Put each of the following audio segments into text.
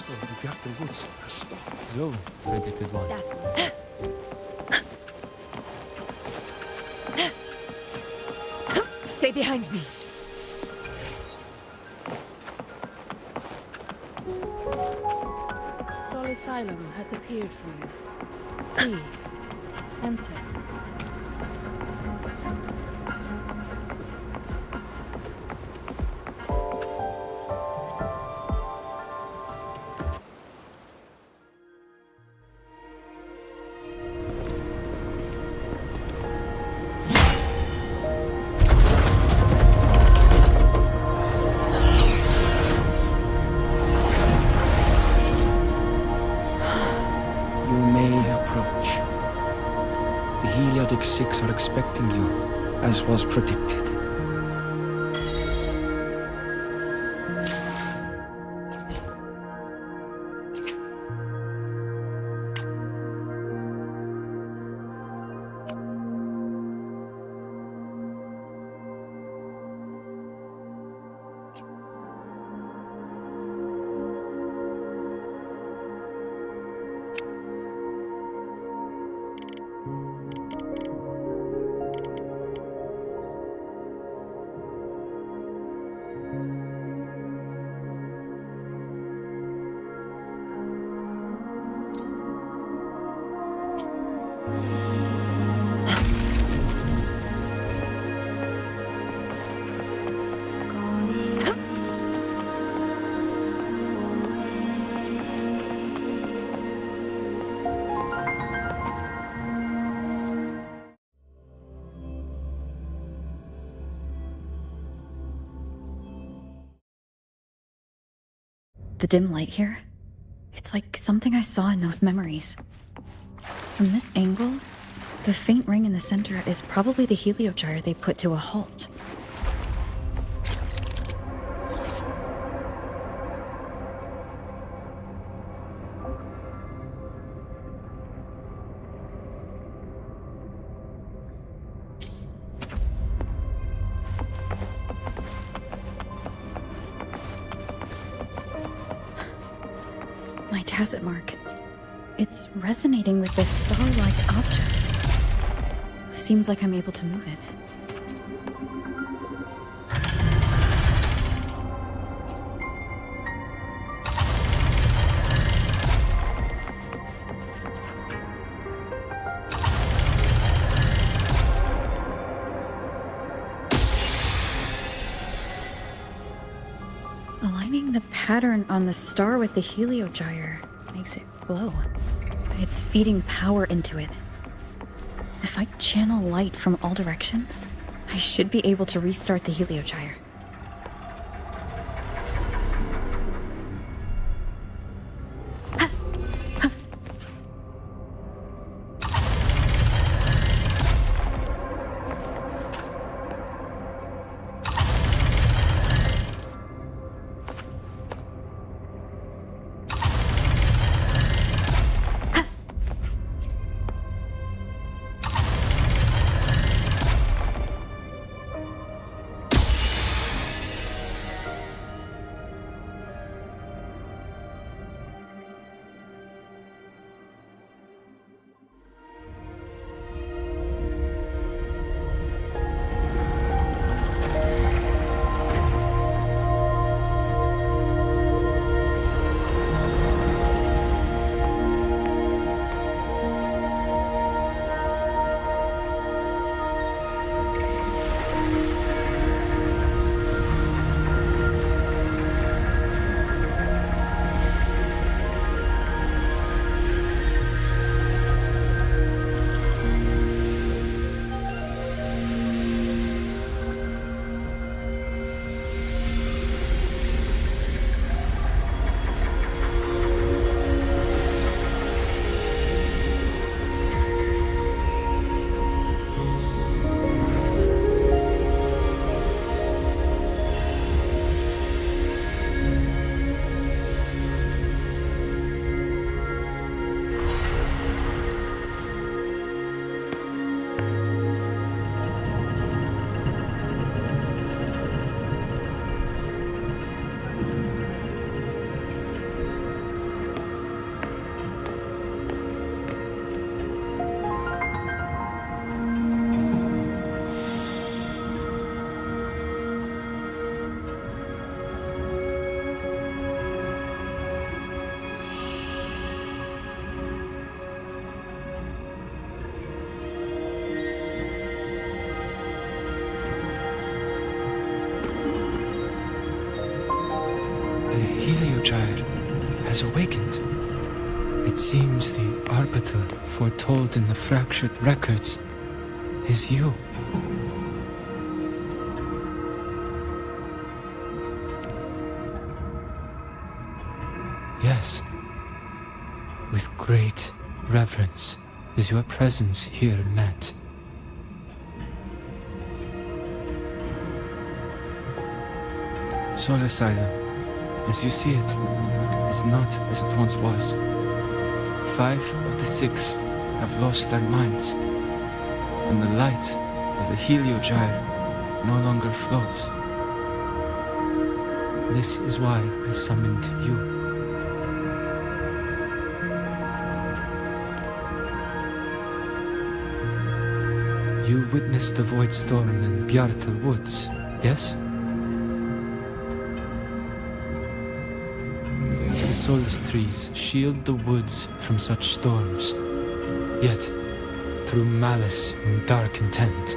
Stóð í bjartum hús. Stopp. Jo, predicted one. That was it. Stay behind me. Sol Asylum has appeared for you. Please, enter. Six are expecting you, as was predicted. The dim light here, it's like something I saw in those memories. From this angle, the faint ring in the center is probably the heliogyre they put to a halt. My tacit mark. It's resonating with this star-like object. Seems like I'm able to move it. Aligning the pattern on the star with the heliogyre makes it glow. It's feeding power into it. If I channel light from all directions, I should be able to restart the heliogyre. has awakened. It seems the arbiter foretold in the fractured records is you. Yes, with great reverence is your presence here met. Soul Asylum, as you see it, is not as it once was. 5 of the 6 have lost their minds, and the light of the HIYUKI no longer flows. This is why I summoned you. You witnessed the void storm in Bjartar Woods, yes? The solace trees shield the woods from such storms. Yet, through malice and dark intent,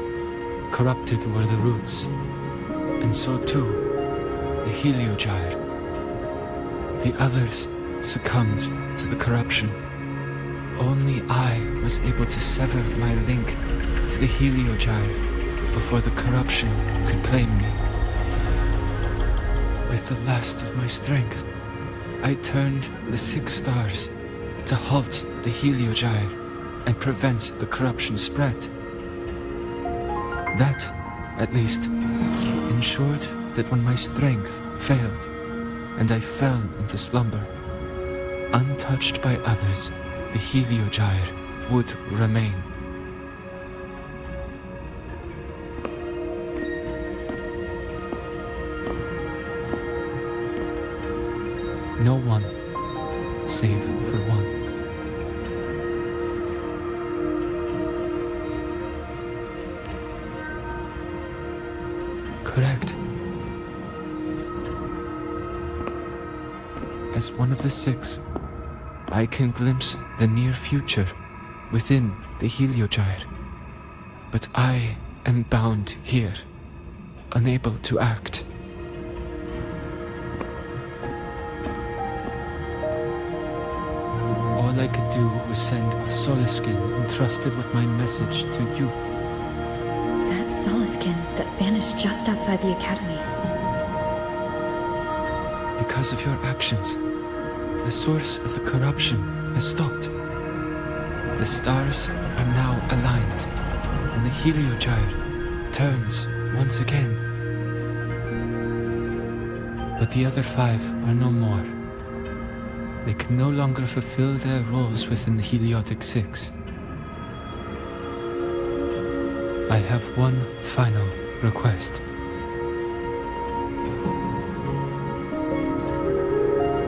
corrupted were the roots. And so too, the HIYUKI. The others succumbed to the corruption. Only I was able to sever my link to the HIYUKI before the corruption could claim me. With the last of my strength, I turned the 6 stars to halt the HIYUKI and prevent the corruption spread. That, at least, ensured that when my strength failed and I fell into slumber, untouched by others, the HIYUKI would remain. No one, save for one. Correct. As one of the 6, I can glimpse the near future within the HIYUKI. But I am bound here, unable to act. All I could do was send a Solaskin entrusted with my message to you. That Solaskin that vanished just outside the academy. Because of your actions, the source of the corruption has stopped. The stars are now aligned, and the HIYUKI turns once again. But the other 5 are no more. They can no longer fulfill their roles within the Heliotic 6. I have one final request.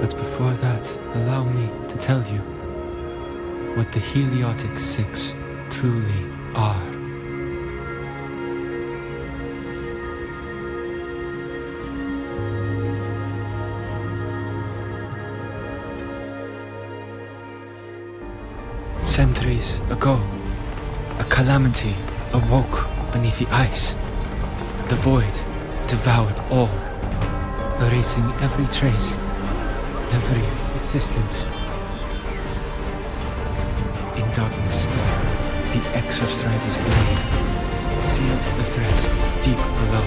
But before that, allow me to tell you what the Heliotic 6 truly are. Centuries ago, a calamity awoke beneath the ice. The void devoured all, erasing every trace, every existence. In darkness, the Exostrider's blade sealed the threat deep below.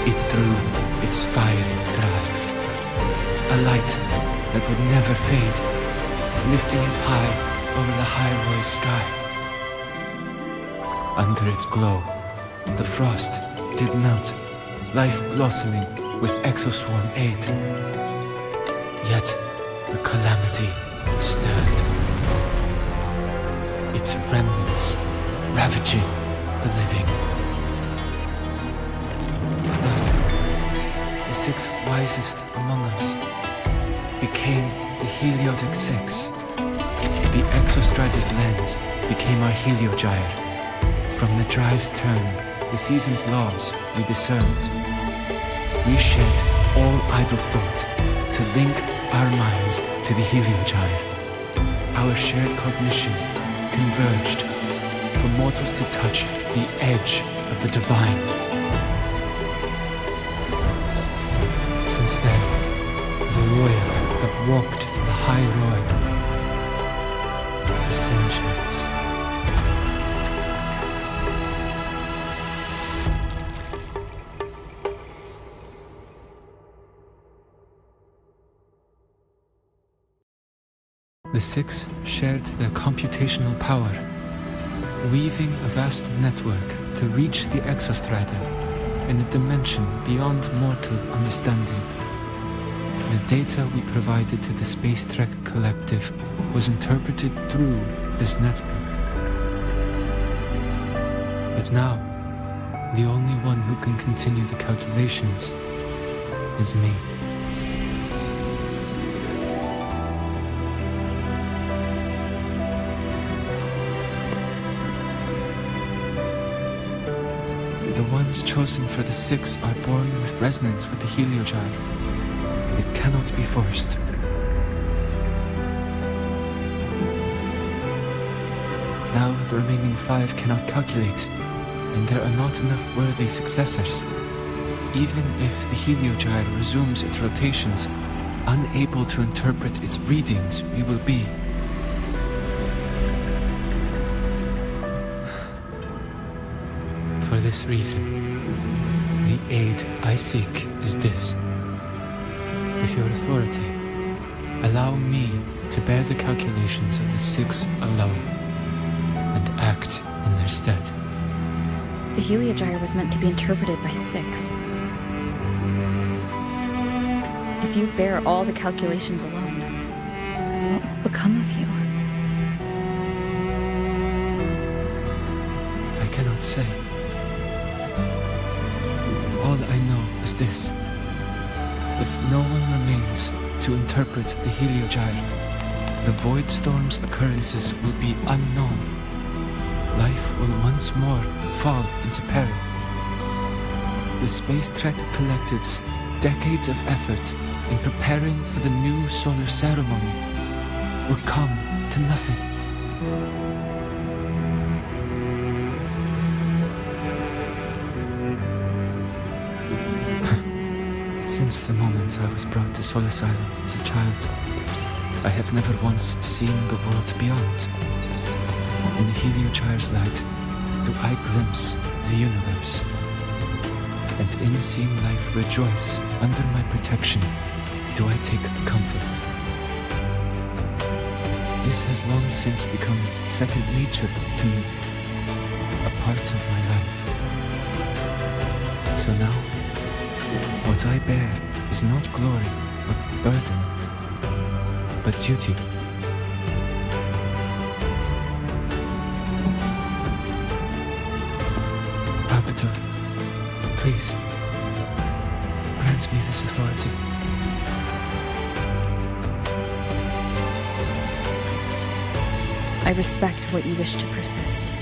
It drew its fiery drive, a light that would never fade, lifting it high over the highway sky. Under its glow, the frost did melt, life blossoming with exoswarm aid. Yet the calamity stirred, its remnants ravaging the living. Thus, the 6 wisest among us became the Heliotic 6. The Exostrider's lens became our HIYUKI. From the drive's turn, the season's laws we discerned. We shed all idle thought to link our minds to the HIYUKI. Our shared cognition converged for mortals to touch the edge of the divine. Since then, the royal have walked HIYUKI for centuries. The six shared their computational power, weaving a vast network to reach the exostrata in a dimension beyond mortal understanding. The data we provided to the Space Trek Collective was interpreted through this network. But now, the only one who can continue the calculations is me. The ones chosen for the six are born with resonance with the HIYUKI. It cannot be forced. Now the remaining five cannot calculate, and there are not enough worthy successors. Even if the HIYUKI resumes its rotations, unable to interpret its readings, we will be. For this reason, the aid I seek is this. With your authority, allow me to bear the calculations of the six alone, and act in their stead. The HIYUKI was meant to be interpreted by six. If you bear all the calculations alone, what will become of you? I cannot say. All I know is this. If no one remains to interpret the HIYUKI, the Void Storm's occurrences will be unknown. Life will once more fall into peril. The Space Trek Collective's decades of effort in preparing for the new solar ceremony will come to nothing. Since the moment I was brought to Soul Asylum as a child, I have never once seen the world beyond. In the HIYUKI's light do I glimpse the universe, and in seeing life rejoice under my protection do I take comfort. This has long since become second nature to me, a part of my life. So now, what I bear is not glory or burden, but duty. Arbiter, please, grant me this authority. I respect what you wish to persist.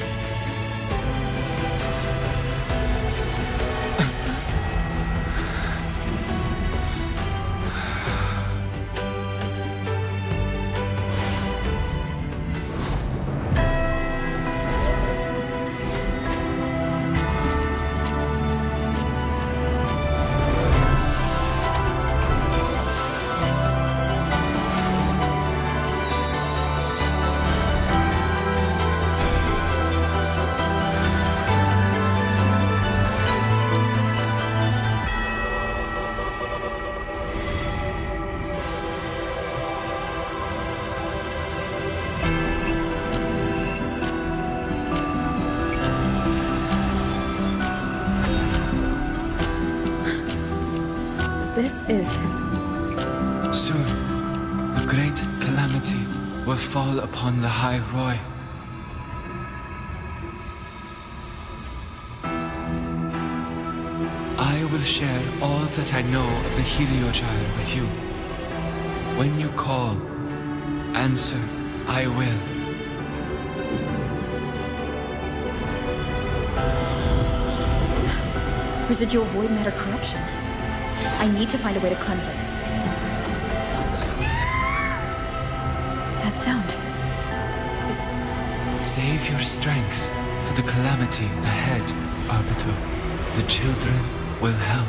This is... Soon, a great calamity will fall upon the HIYUKI. I will share all that I know of the HIYUKI with you. When you call, answer, I will. residual void matter corruption. I need to find a way to cleanse it. That sound. Save your strength for the calamity ahead, Arbiter. The children will help.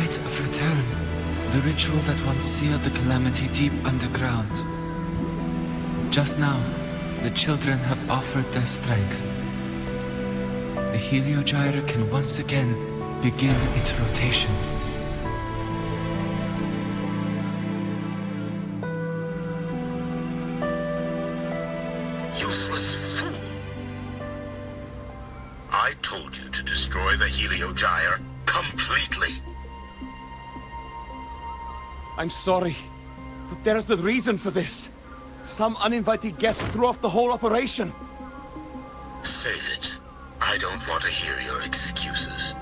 rite of return. The ritual that once sealed the calamity deep underground. Just now, the children have offered their strength. The Heliogyre can once again begin its rotation. Useless fool! I told you to destroy the Heliogyre completely. I'm sorry, but there's a reason for this. Some uninvited guests threw off the whole operation. Save it. I don't want to hear your excuses.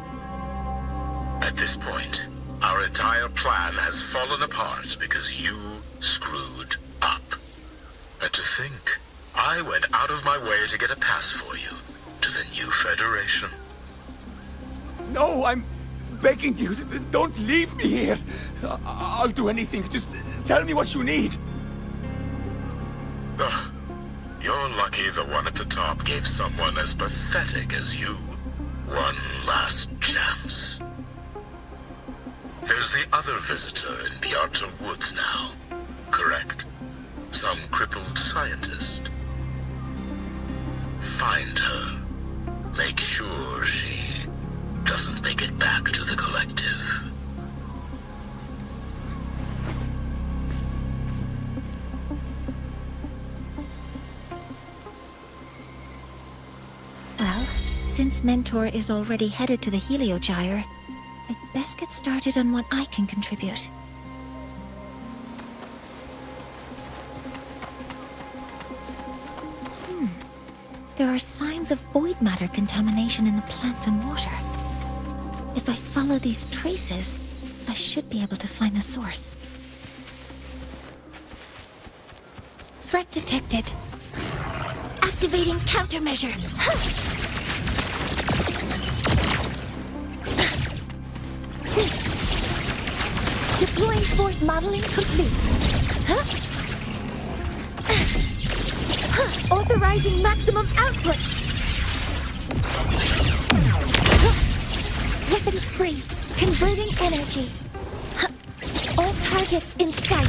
At this point, our entire plan has fallen apart because you screwed up. And to think, I went out of my way to get a pass for you to the new Federation. No, I'm begging you, don't leave me here. I'll do anything, just tell me what you need. Ugh. You're lucky the one at the top gave someone as pathetic as you one last chance. There's the other visitor in Beata Woods now, correct? Some crippled scientist. Find her. Make sure she doesn't make it back to the collective. Well, since Mentor is already headed to the Heliogyre, I'd best get started on what I can contribute. There are signs of void matter contamination in the plants and water. If I follow these traces, I should be able to find the source. Threat detected. Activating countermeasure. Deploying force modeling complete. Authorizing maximum output. Weapons free. Converting energy. All targets in sight.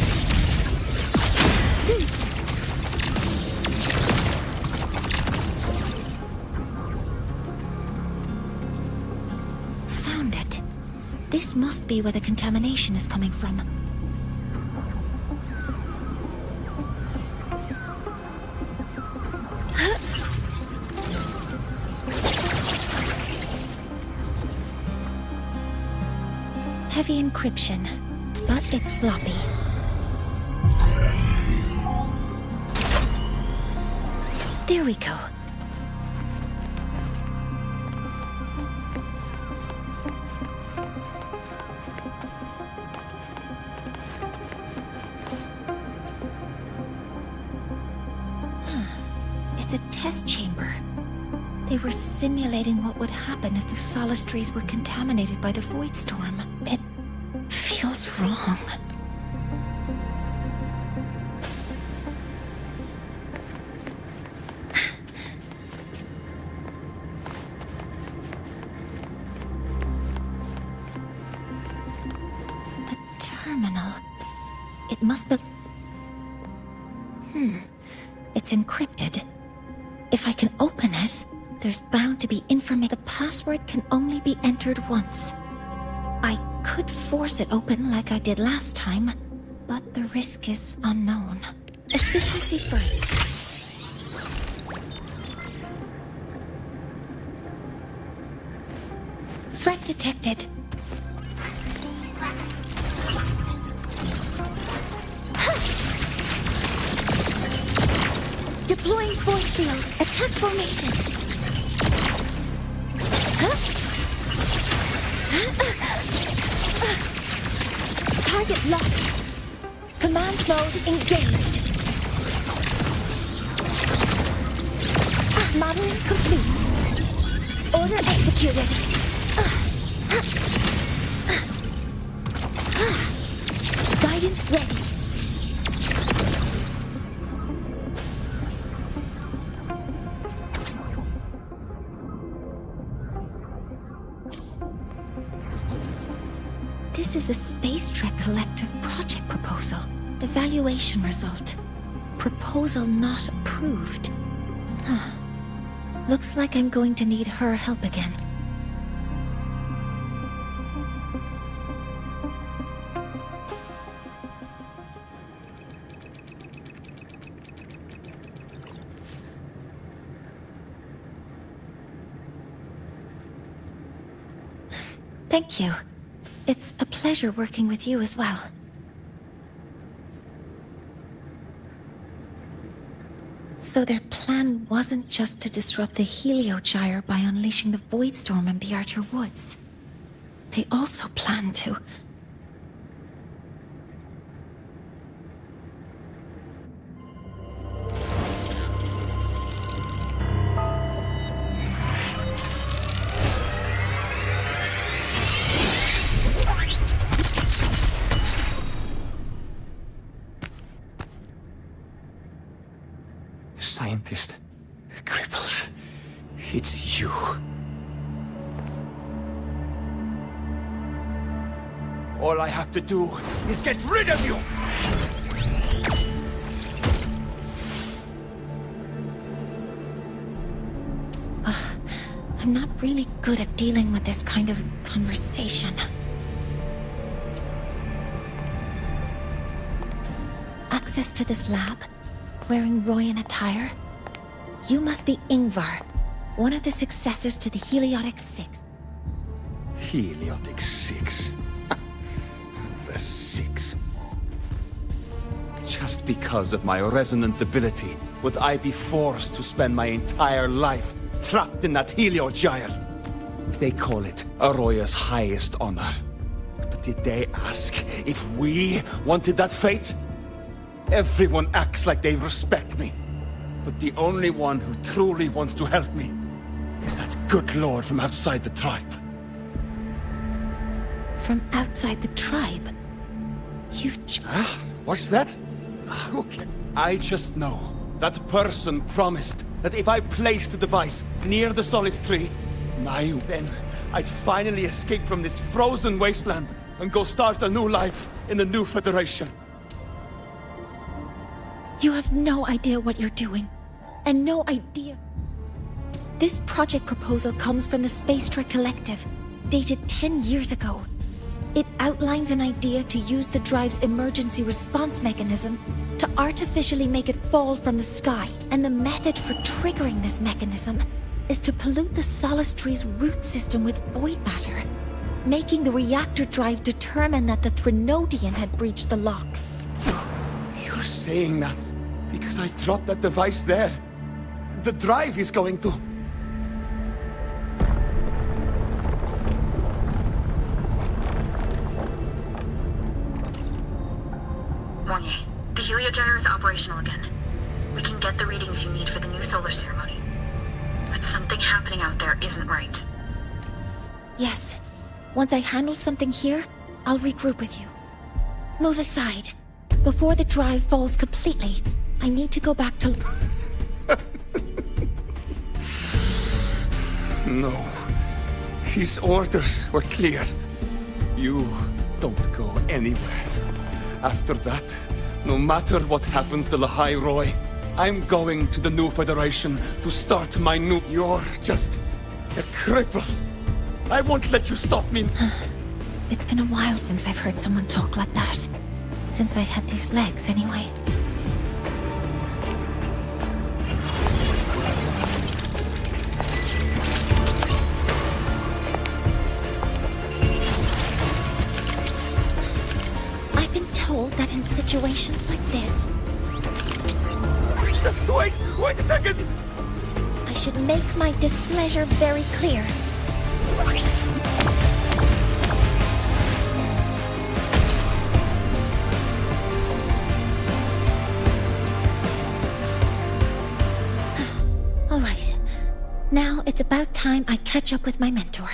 Found it. This must be where the contamination is coming from. Heavy encryption, but it's sloppy. There we go. It's a test chamber. They were simulating what would happen if the solistries were contaminated by the void storm. It feels wrong. A terminal. It must be... It's encrypted. If I can open it, there's bound to be information. The password can only be entered once. I could force it open like I did last time, but the risk is unknown. Efficiency first. Threat detected. Deploying force field. Attack formation. Target locked. Command mode engaged. Modeling complete. Order executed. Guidance ready. This is a Space Trek Collective project proposal. Evaluation result. Proposal not approved. Huh. Looks like I'm going to need her help again. Thank you. It's a pleasure working with you as well. So their plan wasn't just to disrupt the HIYUKI by unleashing the Void Storm in Bjartur Woods. They also planned to... Scientist. Crippled. It's you. All I have to do is get rid of you! I'm not really good at dealing with this kind of conversation. Access to this lab? Wearing Royan attire? You must be Ingvar, one of the successors to the Heliotic Six. Heliotic Six. The Six. Just because of my resonance ability, would I be forced to spend my entire life trapped in that HIYUKI? They call it Aroya's highest honor. But did they ask if we wanted that fate? Everyone acts like they respect me. But the only one who truly wants to help me is that good lord from outside the tribe. From outside the tribe? You've... What's that? Okay. I just know that person promised that if I placed the device near the Solace Tree, then I'd finally escape from this frozen wasteland and go start a new life in the new Federation. You have no idea what you're doing. And no idea. This project proposal comes from the Space Trek Collective, dated 10 years ago. It outlines an idea to use the drive's emergency response mechanism to artificially make it fall from the sky. And the method for triggering this mechanism is to pollute the Solace Tree's root system with void matter, making the reactor drive determine that the Threnodian had breached the lock. So, you're saying that because I dropped that device there, the drive is going to... Mornier, the HIYUKI is operational again. We can get the readings you need for the new solar ceremony. But something happening out there isn't right. Yes. Once I handle something here, I'll regroup with you. Move aside. Before the drive falls completely, I need to go back to... No. His orders were clear. You don't go anywhere. After that, no matter what happens to Lahai Roy, I'm going to the new Federation to start my new... You're just a cripple. I won't let you stop me. It's been a while since I've heard someone talk like that. Since I had these legs, anyway. I've been told that in situations like this... Wait a second! I should make my displeasure very clear. All right. Now it's about time I catch up with my mentor.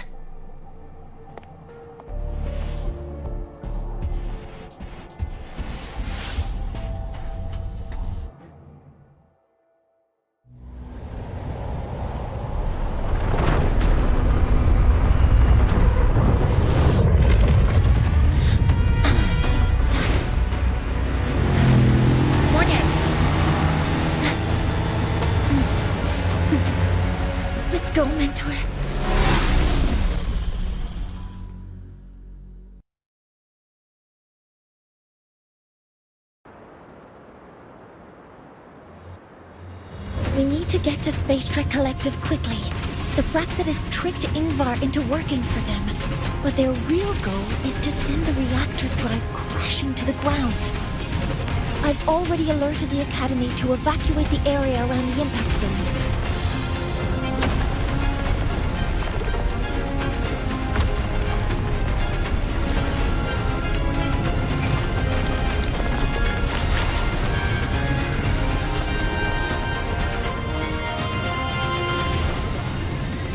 We need to get to Space Trek Collective quickly. The Fraxidus tricked Ingvar into working for them, but their real goal is to send the reactor drive crashing to the ground. I've already alerted the Academy to evacuate the area around the impact zone.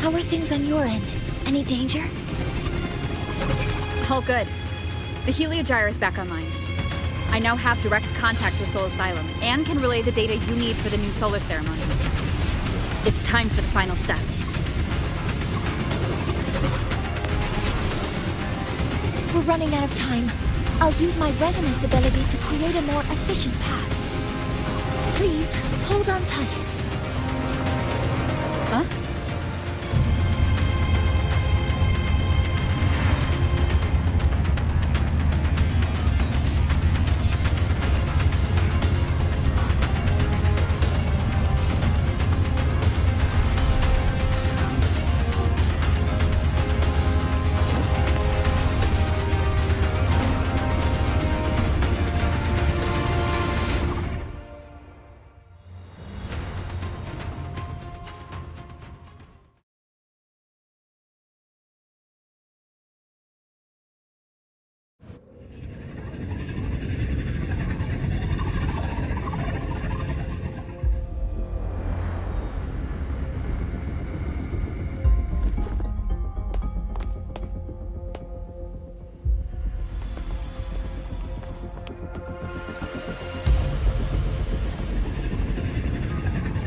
How are things on your end? Any danger? All good. The Heliogyre is back online. I now have direct contact with Soul Asylum, and can relay the data you need for the new solar ceremony. It's time for the final step. We're running out of time. I'll use my resonance ability to create a more efficient path. Please, hold on tight. Huh?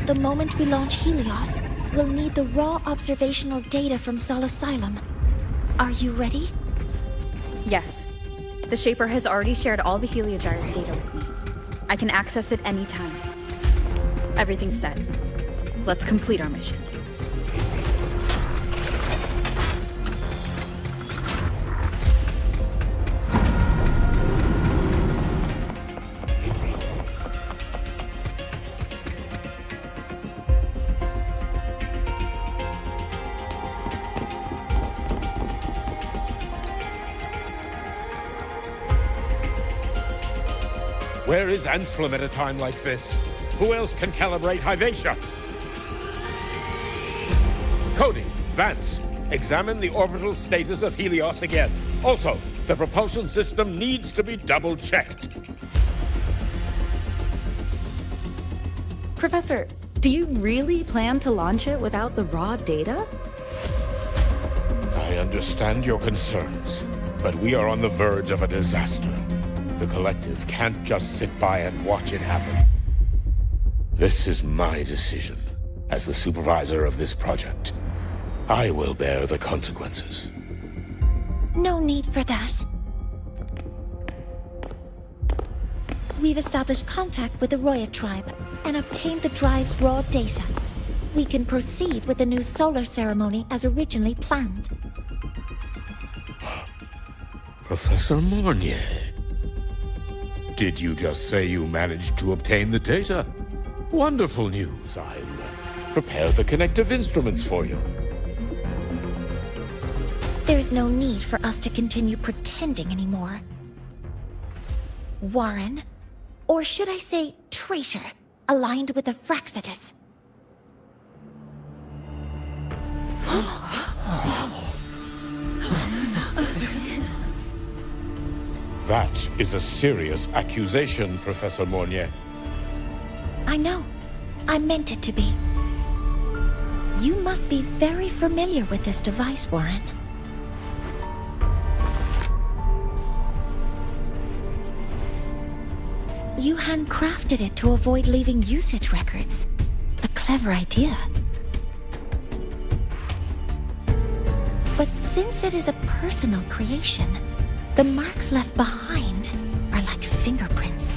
The moment we launch Helios, we'll need the raw observational data from Sol Asylum. Are you ready? Yes. The Shaper has already shared all the Heliogyre's data with me. I can access it anytime. Everything's set. Let's complete our mission. Where is Anselm at a time like this? Who else can calibrate Hyvatia? Cody, Vance, examine the orbital status of Helios again. Also, the propulsion system needs to be double-checked. Professor, do you really plan to launch it without the raw data? I understand your concerns, but we are on the verge of a disaster. The Collective can't just sit by and watch it happen. This is my decision. As the supervisor of this project, I will bear the consequences. No need for that. We've established contact with the Roya tribe and obtained the drive's raw data. We can proceed with the new solar ceremony as originally planned. Professor Mornier, did you just say you managed to obtain the data? Wonderful news. I'll prepare the connective instruments for you. There's no need for us to continue pretending anymore. Warren, or should I say traitor, aligned with the Fraxidus. That is a serious accusation, Professor Mornier. I know. I meant it to be. You must be very familiar with this device, Warren. You handcrafted it to avoid leaving usage records. A clever idea. But since it is a personal creation, the marks left behind are like fingerprints.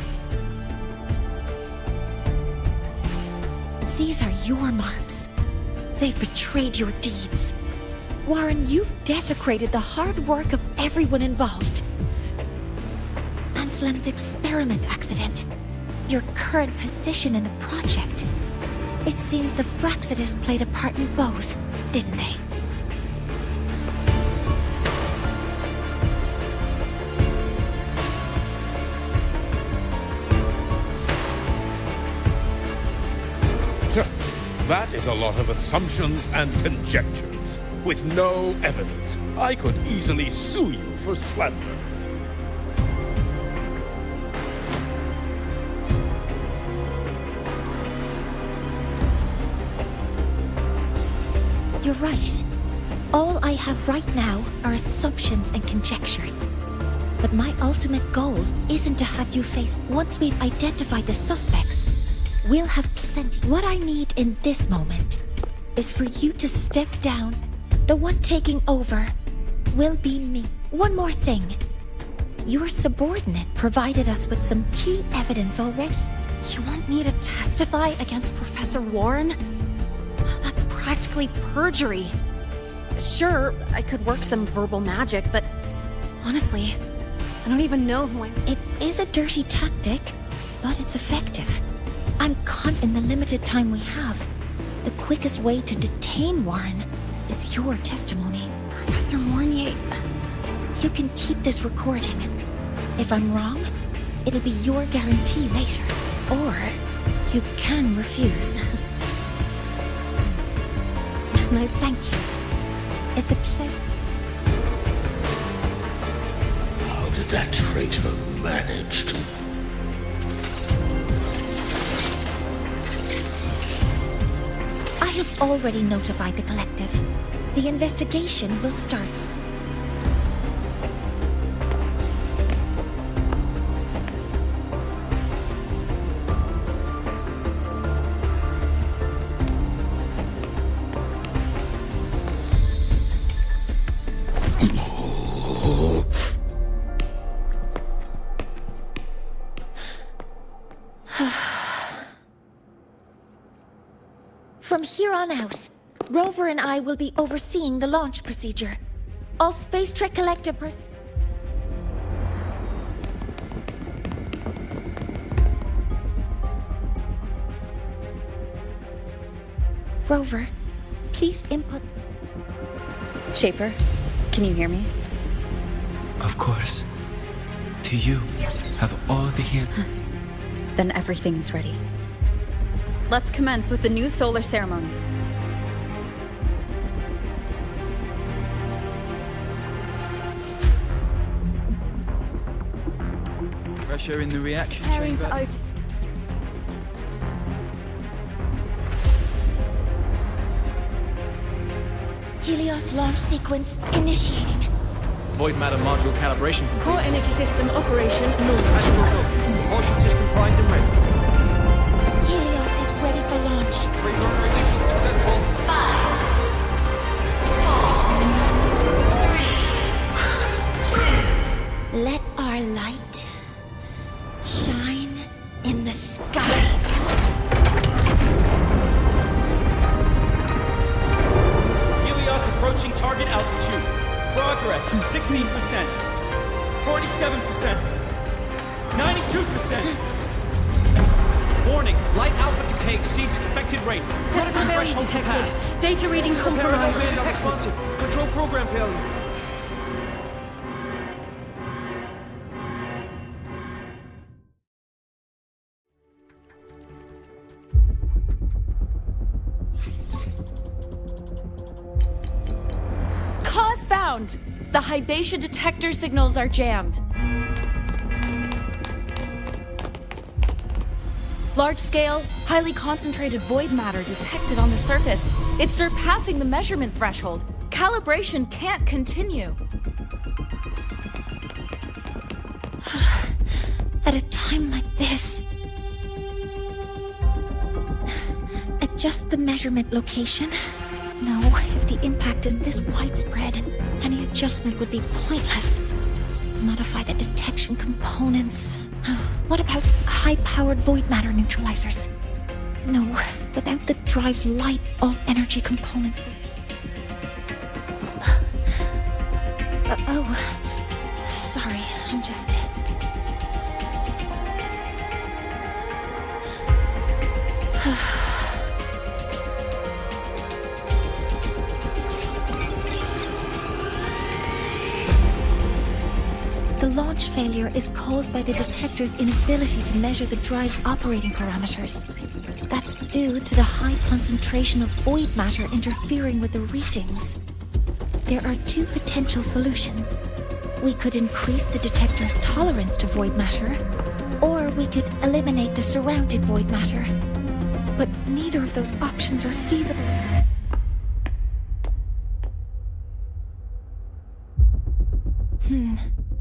These are your marks. They've betrayed your deeds. Warren, you've desecrated the hard work of everyone involved. Anselm's experiment accident, your current position in the project. It seems the Fraxidus played a part in both, didn't they? That is a lot of assumptions and conjectures, with no evidence. I could easily sue you for slander. You're right. All I have right now are assumptions and conjectures. But my ultimate goal isn't to have you face... Once we've identified the suspects, we'll have plenty. What I need in this moment is for you to step down. The one taking over will be me. One more thing. Your subordinate provided us with some key evidence already. You want me to testify against Professor Warren? That's practically perjury. Sure, I could work some verbal magic, but honestly, I don't even know who I am. It is a dirty tactic, but it's effective. I'm confident in the limited time we have. The quickest way to detain Warren is your testimony. Professor Mornier... You can keep this recording. If I'm wrong, it'll be your guarantee later. Or you can refuse. No, thank you. It's a pleasure. How did that traitor manage to... I have already notified the collective. The investigation will start soon. From here on out, Rover and I will be overseeing the launch procedure. All Space Trek Collective Rover, please input... Shaper, can you hear me? Of course. To you, have all the heal. Then everything's ready. Let's commence with the new solar ceremony. Pressure in the reaction Preparing chamber. to open. Helios launch sequence initiating. Void matter module calibration complete. Core energy system operation normal. Astral filter. Propulsion system primed and ready. Helios is ready for launch. Reconfiguration successful. 5, 4, 3, 2. Let our light shine in the sky. Helios approaching target altitude. Progress 16%. 47%. 92%. Warning, light output decay exceeds expected rates. Critical failure threshold detected. surpassed. Data reading compromised. Responsive. Control program failure. Cause found! The Hibation detector signals are jammed. Large-scale, highly concentrated void matter detected on the surface. It's surpassing the measurement threshold. Calibration can't continue. At a time like this, adjust the measurement location. No, if the impact is this widespread, any adjustment would be pointless. Modify the detection components. What about high-powered void matter neutralizers? No, without the drive's light, all energy components will... Oh, sorry, I'm just... The launch failure is caused by the detector's inability to measure the drive's operating parameters. That's due to the high concentration of void matter interfering with the readings. There are two potential solutions. We could increase the detector's tolerance to void matter, or we could eliminate the surrounding void matter. But neither of those options are feasible.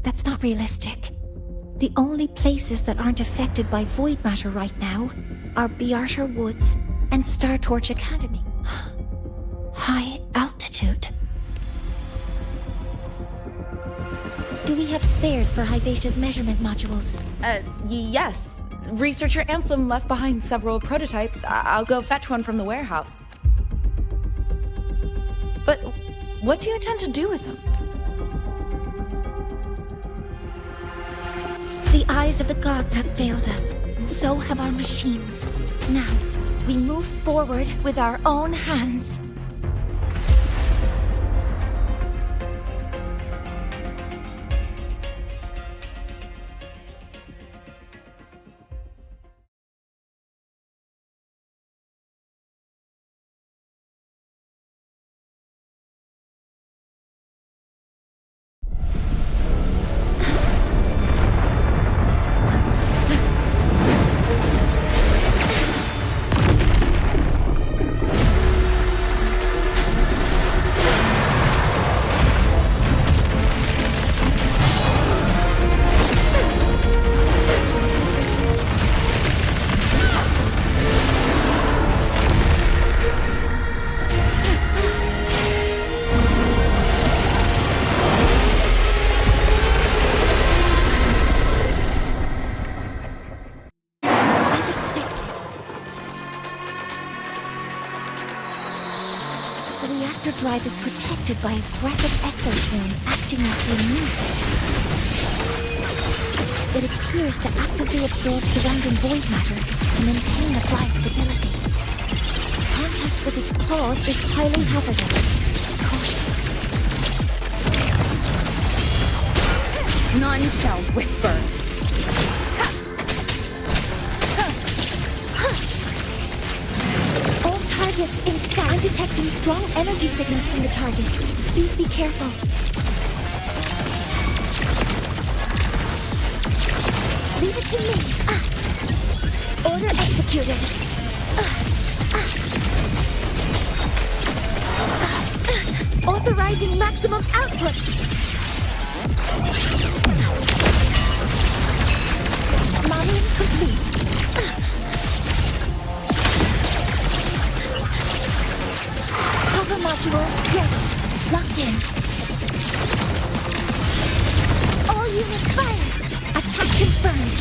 That's not realistic. The only places that aren't affected by void matter right now are Bearter Woods and Star Torch Academy. High altitude. Do we have spares for Hivacia's measurement modules? Yes. Researcher Anselm left behind several prototypes. I'll go fetch one from the warehouse. But what do you intend to do with them? The eyes of the gods have failed us. So have our machines. Now, we move forward with our own hands. Drive is protected by aggressive exoswarm acting like the immune system. It appears to actively absorb surrounding void matter to maintain the drive's stability. Contact with its claws is highly hazardous. Be cautious. None shall whisper. Targets inside. I'm detecting strong energy signals from the target. Please be careful. Leave it to me. Order executed. Authorizing maximum output. Modeling complete. Modules ready. Locked in. All units fire. Attack confirmed.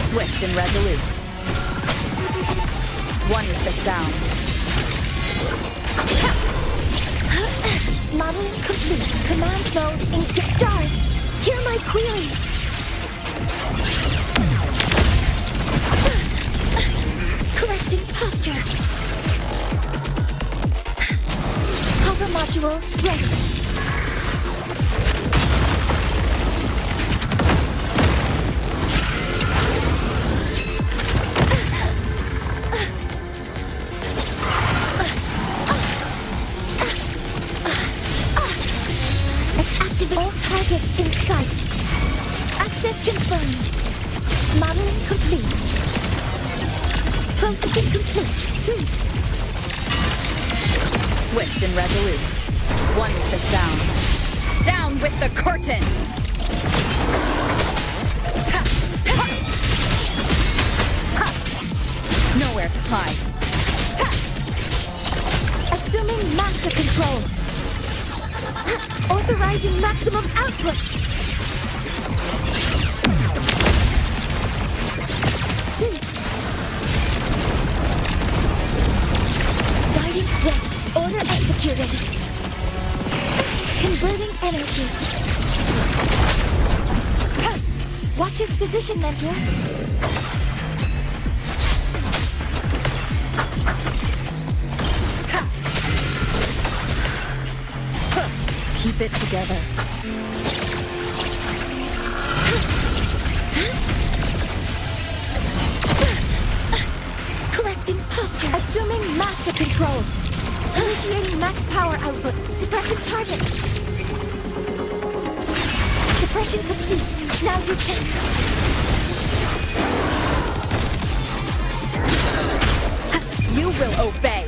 Swift and resolute. One with the sound. Modeling complete. Command mode in the stars. Hear my queries. Correcting posture. Cover modules ready. Activate all targets in sight. Access confirmed. Modeling complete. Processing complete. Swift and resolute. One with the sound. Down with the curtain! Nowhere to hide. Assuming master control. Authorizing maximum output. Ready. Order executed. Converting energy. Watch its position, Mentor. keep it together. Correcting posture. Assuming master control. Initiating max power output. Suppressing target. Suppression complete. Now's your chance. You will obey.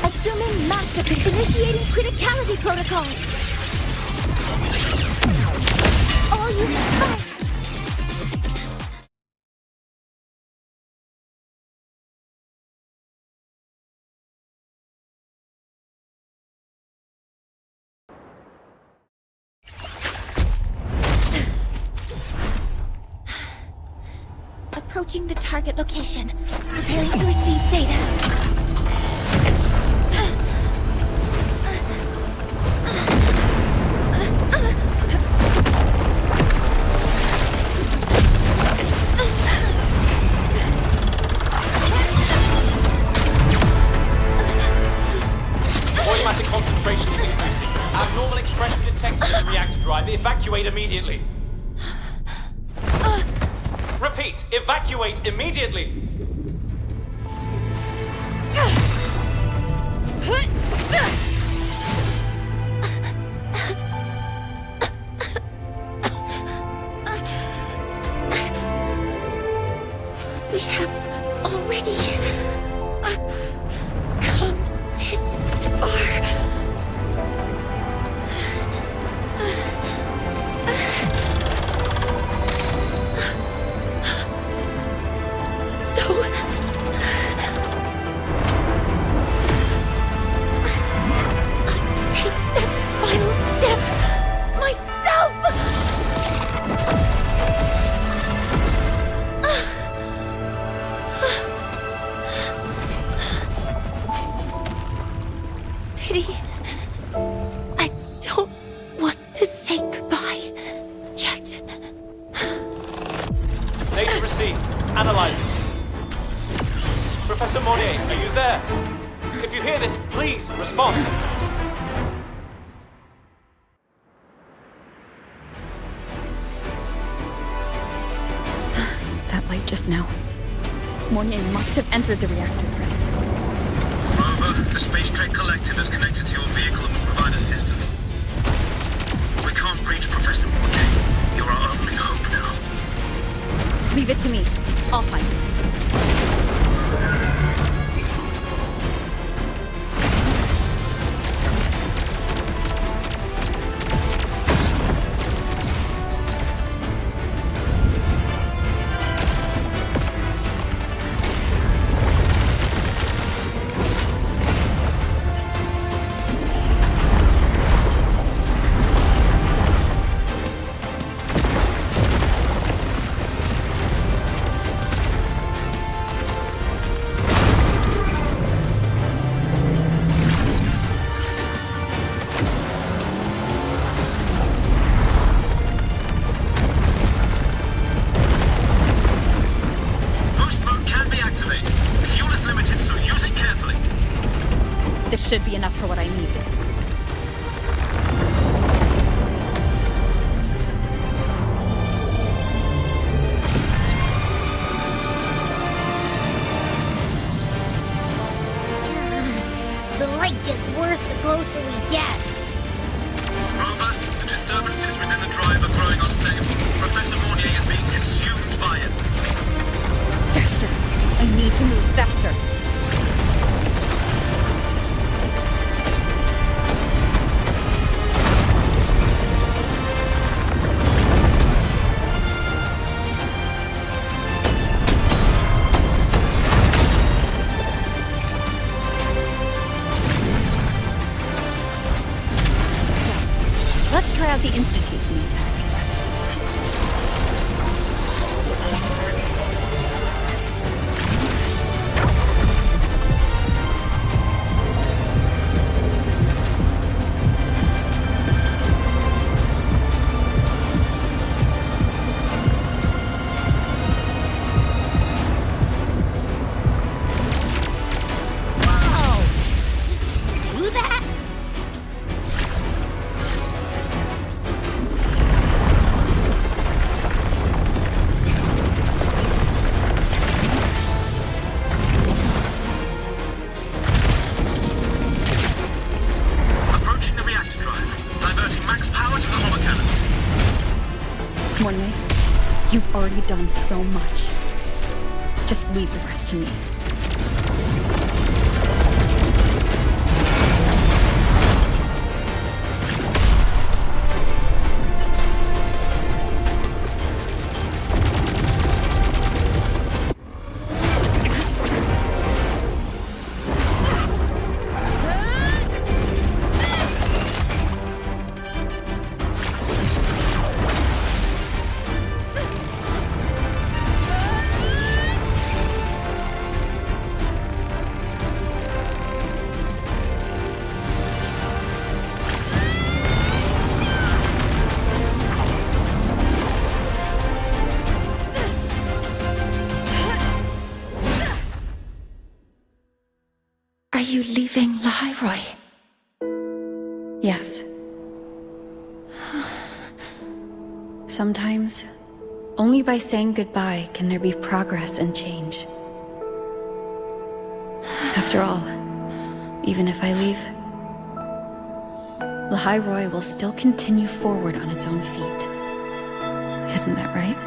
Assuming master control. Initiating criticality protocol. All units fight. Approaching the target location. Preparing to receive data. Automatic concentration is increasing. Abnormal expression detected in the reactor drive. Evacuate immediately. Repeat, evacuate immediately! We have already come this far. I don't want to say goodbye yet. Data received. Analyzing. Professor Monnier, are you there? If you hear this, please respond. That light just now. Mornier must have entered the reactor thread. Rover, the Space Trek Collective is connected to your vehicle and will provide assistance. We can't reach Professor Monnier. You're our only hope now. Leave it to me. I'll find it. This should be enough for what I need. The light gets worse the closer we get. Rover, the disturbances within the drive are growing unstable. Professor Monnier is being consumed by it. Faster! I need to move faster. Let's try out the Institute's new tech. You've already done so much. Just leave the rest to me. Are you leaving Lahiroi? Yes. Sometimes, only by saying goodbye can there be progress and change. After all, even if I leave, Lahiroi will still continue forward on its own feet. Isn't that right?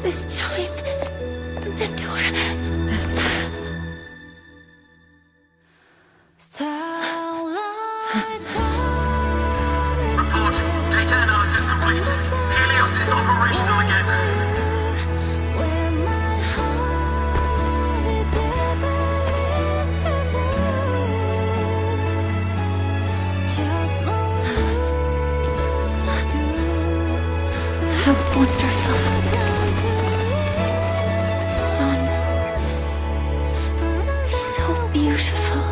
This time, Mentor. Report. Data analysis complete. Helios is operational again. How wonderful. Beautiful.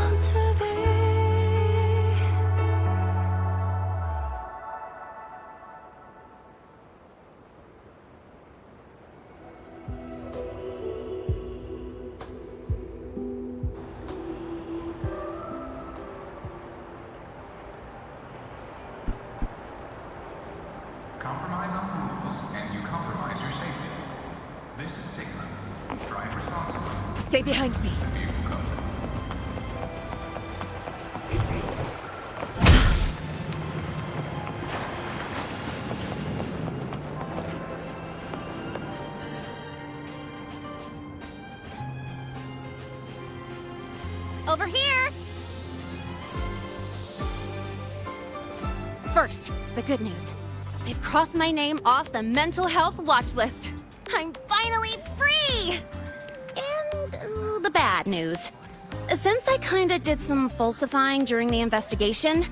Compromise on rules, and you compromise your safety. This is Sigma. Drive responsibly. Stay behind me. Over here! First, the good news. They've crossed my name off the mental health watch list. I'm finally free! And the bad news. Since I kinda did some falsifying during the investigation,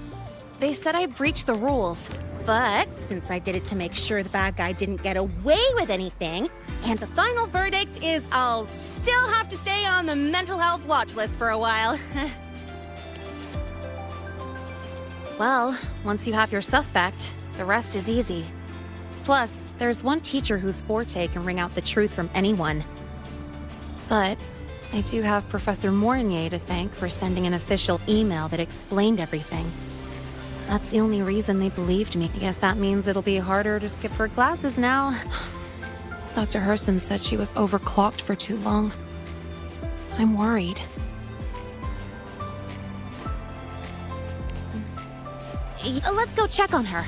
they said I breached the rules. But since I did it to make sure the bad guy didn't get away with anything, and the final verdict is I'll still have to stay on the mental health watch list for a while. Well, once you have your suspect, the rest is easy. Plus, there's one teacher whose forte can wring out the truth from anyone. But I do have Professor Mornier to thank for sending an official email that explained everything. That's the only reason they believed me. I guess that means it'll be harder to skip her classes now. Dr. Herson said she was overclocked for too long. I'm worried. Let's go check on her.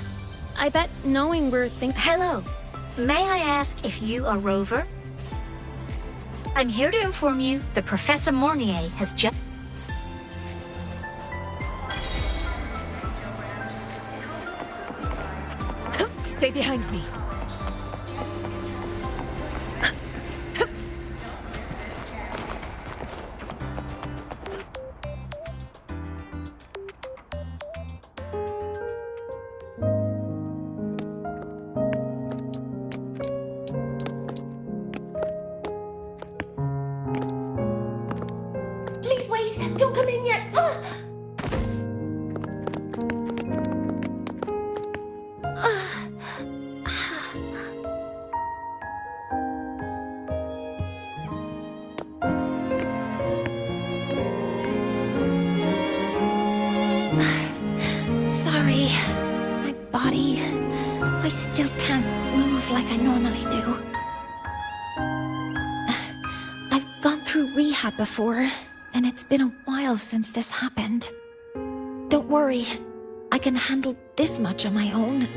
I bet knowing we're Hello. May I ask if you are Rover? I'm here to inform you that Professor Mornier has just... Stay behind me. Please wait! Don't come in yet! Sorry. My body... I still can't move like I normally do. I've gone through rehab before, and it's been a while since this happened. Don't worry, I can handle this much on my own.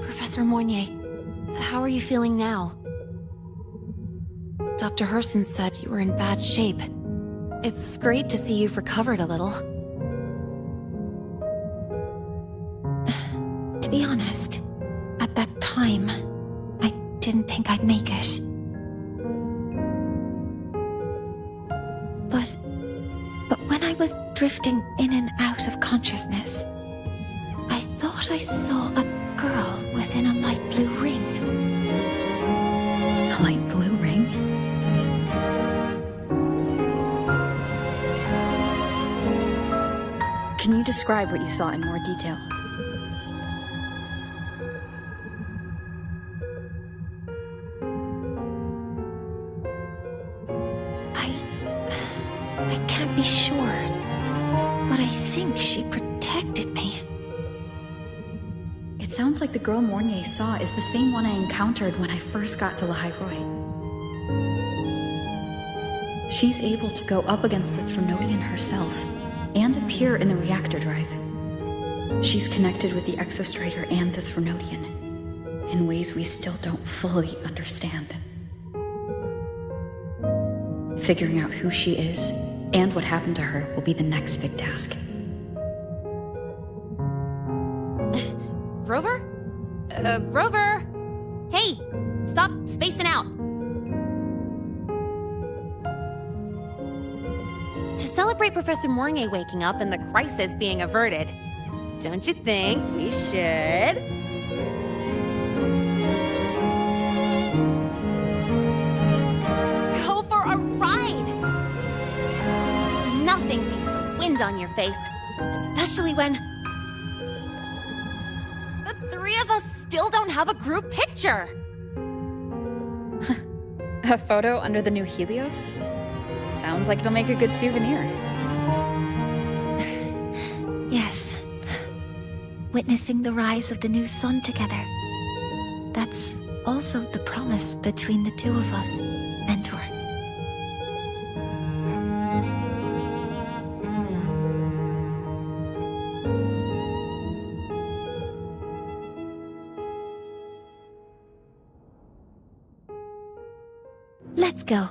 Professor Mournier, how are you feeling now? Dr. Herson said you were in bad shape. It's great to see you've recovered a little. To be honest, at that time, I didn't think I'd make it. But when I was drifting in and out of consciousness, I thought I saw a girl within a light blue ring. A light blue ring? Can you describe what you saw in more detail? I can't be sure, but I think she protected me. It sounds like the girl Mournier saw is the same one I encountered when I first got to Lahai-Roi. She's able to go up against the Threnodian herself and appear in the reactor drive. She's connected with the Exostrider and the Threnodian in ways we still don't fully understand. Figuring out who she is and what happened to her will be the next big task. Rover? Rover! Hey! Stop spacing out! To celebrate Professor Mournier waking up and the crisis being averted, don't you think we should... go for a ride? Nothing beats the wind on your face, especially when... the three of us still don't have a group picture. A photo under the new Helios? Sounds like it'll make a good souvenir. Yes. Witnessing the rise of the new sun together. That's also the promise between the two of us, Mentor. Let's go.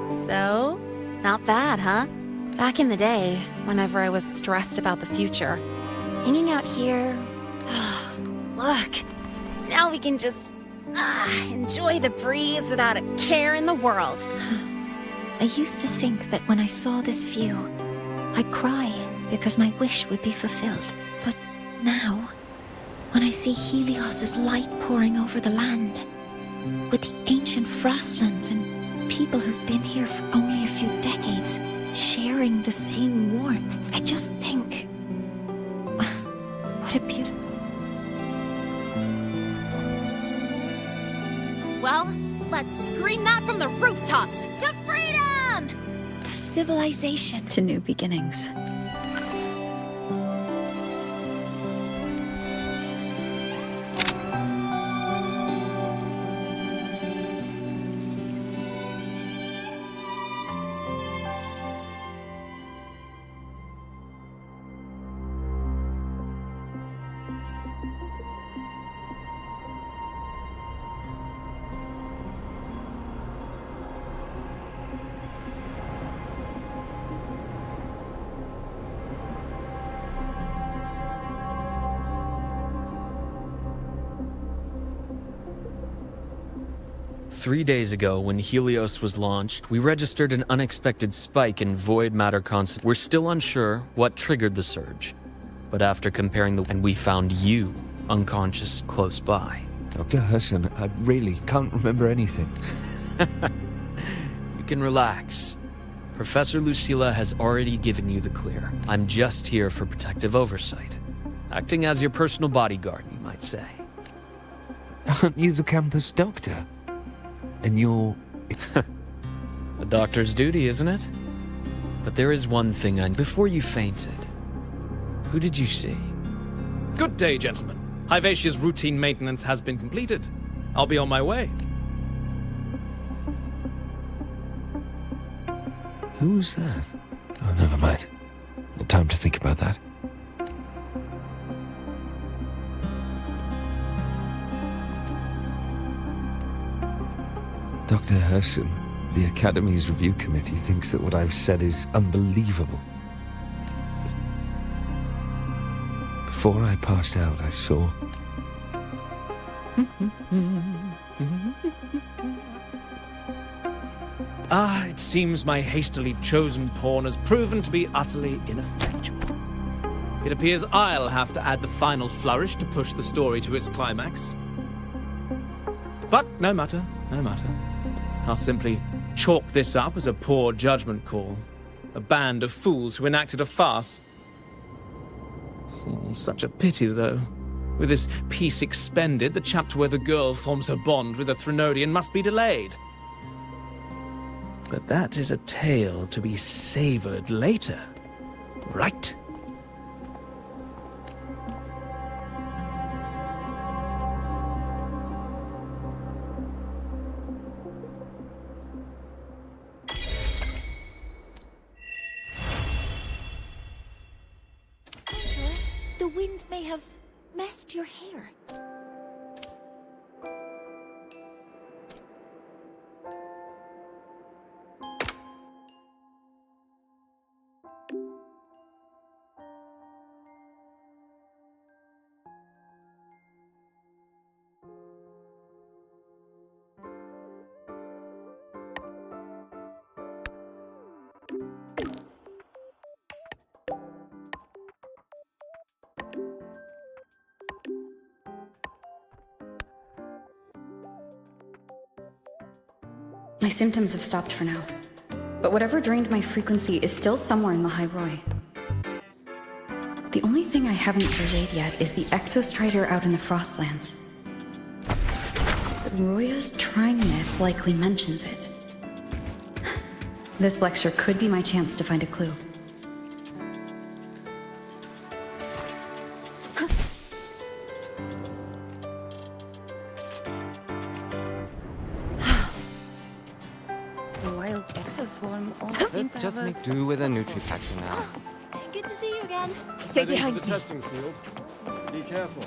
So, not bad, huh? Back in the day, whenever I was stressed about the future, hanging out here... look, now we can just enjoy the breeze without a care in the world. I used to think that when I saw this view, I'd cry because my wish would be fulfilled. But now, when I see Helios's light pouring over the land, with the ancient frostlands and people who've been here for only a few decades, sharing the same warmth, I just think... what a beautiful... Well, let's scream that from the rooftops! To freedom! To civilization. To new beginnings. 3 days ago, when Helios was launched, we registered an unexpected spike in void matter concentration. We're still unsure what triggered the surge, but after comparing and we found you unconscious close by. Dr. Herson, I really can't remember anything. You can relax. Professor Lucilla has already given you the clear. I'm just here for protective oversight. Acting as your personal bodyguard, you might say. Aren't you the campus doctor? And you're... A doctor's duty, isn't it? But there is one thing before you fainted, who did you see? Good day, gentlemen. Hivasia's routine maintenance has been completed. I'll be on my way. Who's that? Oh, never mind. No time to think about that. Dr. Herson, the Academy's review committee thinks that what I've said is unbelievable. Before I passed out, I saw... It seems my hastily chosen pawn has proven to be utterly ineffectual. It appears I'll have to add the final flourish to push the story to its climax. But no matter, no matter. I'll simply chalk this up as a poor judgment call. A band of fools who enacted a farce. Oh, such a pity, though. With this piece expended, the chapter where the girl forms her bond with a Threnodian must be delayed. But that is a tale to be savored later, right? The wind may have messed your hair. My symptoms have stopped for now, but whatever drained my frequency is still somewhere in the HIYUKI. The only thing I haven't surveyed yet is the exostrider out in the Frostlands. Roya's trying myth likely mentions it. This lecture could be my chance to find a clue. Let's just make do with a Nutri-Patch for now. Good to see you again. Stay behind me. Testing field. Be careful.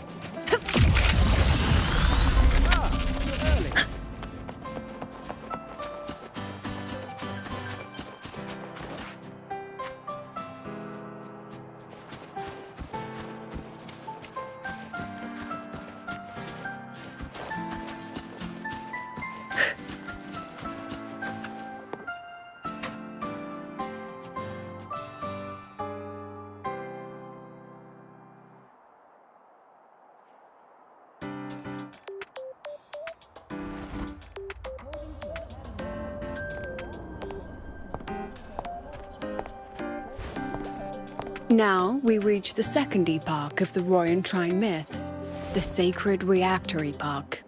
Now we reach the second epoch of the Royan Trine myth, the Sacred Reactor Epoch.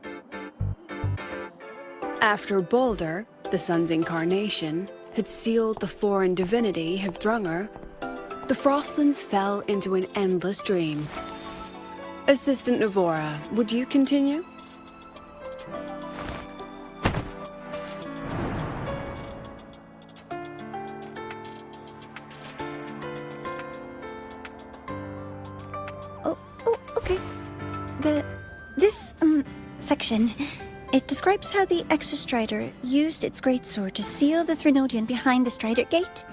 After Balder, the sun's incarnation, had sealed the foreign divinity Hivdrungr, the Frostlands fell into an endless dream. Assistant Navora, would you continue? Section. It describes how the Exostrider used its greatsword to seal the Threnodian behind the Strider Gate.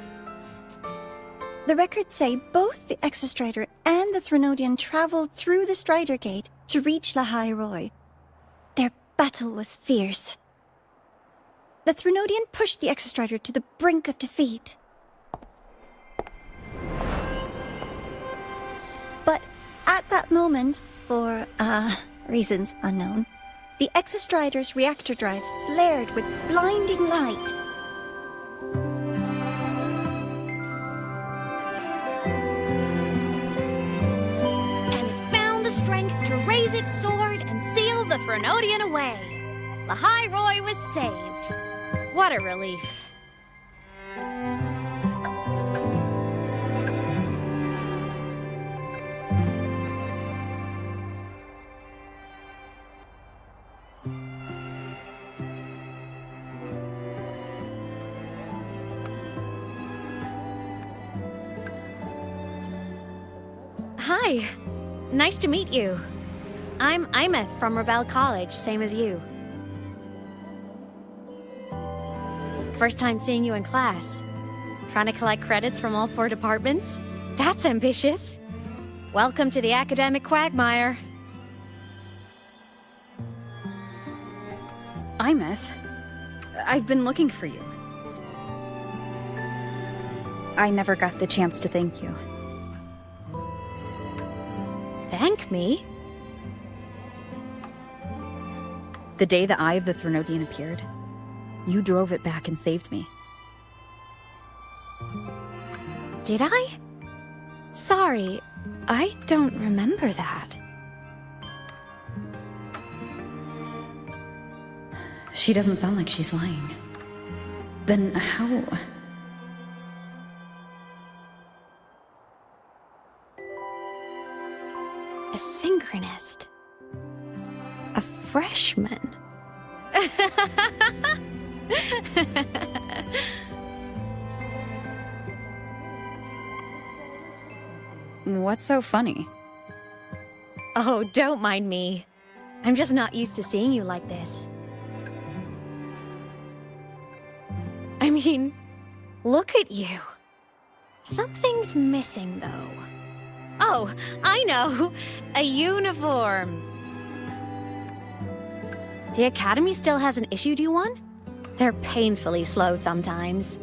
The records say both the Exostrider and the Threnodian traveled through the Strider Gate to reach La HIYUKI. Their battle was fierce. The Threnodian pushed the Exostrider to the brink of defeat. But at that moment, for, reasons unknown, the Exostrider's reactor drive flared with blinding light. And it found the strength to raise its sword and seal the Threnodian away. HIYUKI was saved. What a relief. Hi. Nice to meet you. I'm Imeth from Rebel College, same as you. First time seeing you in class. Trying to collect credits from all 4 departments? That's ambitious. Welcome to the academic quagmire. Imeth, I've been looking for you. I never got the chance to thank you. Thank me? The day the Eye of the Threnodian appeared, you drove it back and saved me. Did I? Sorry, I don't remember that. She doesn't sound like she's lying. Then how... A synchronist. A freshman. What's so funny? Oh, don't mind me. I'm just not used to seeing you like this. I mean, look at you. Something's missing, though. Oh, I know! A uniform! The Academy still hasn't issued you one? They're painfully slow sometimes.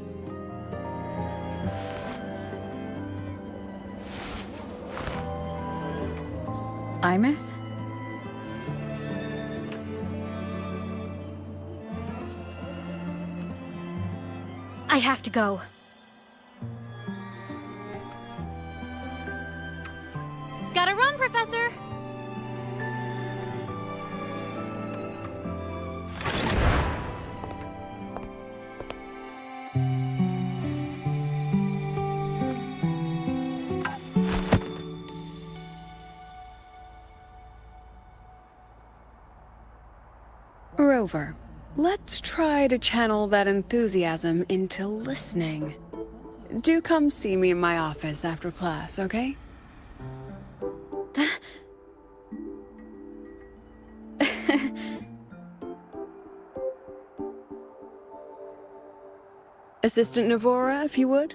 Imeth? I have to go. Gotta run, Professor! Rover, let's try to channel that enthusiasm into listening. Do come see me in my office after class, okay? Assistant Navora, if you would.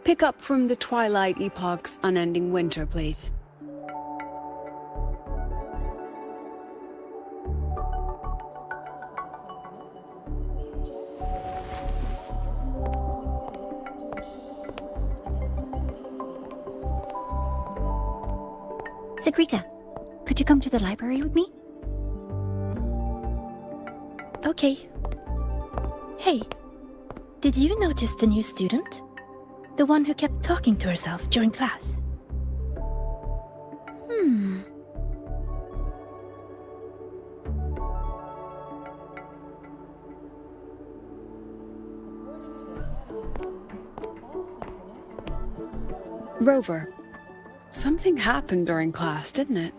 Pick up from the Twilight Epoch's Unending Winter, please. Sagrika, could you come to the library with me? Okay. Hey, did you notice the new student? The one who kept talking to herself during class? Rover, something happened during class, didn't it?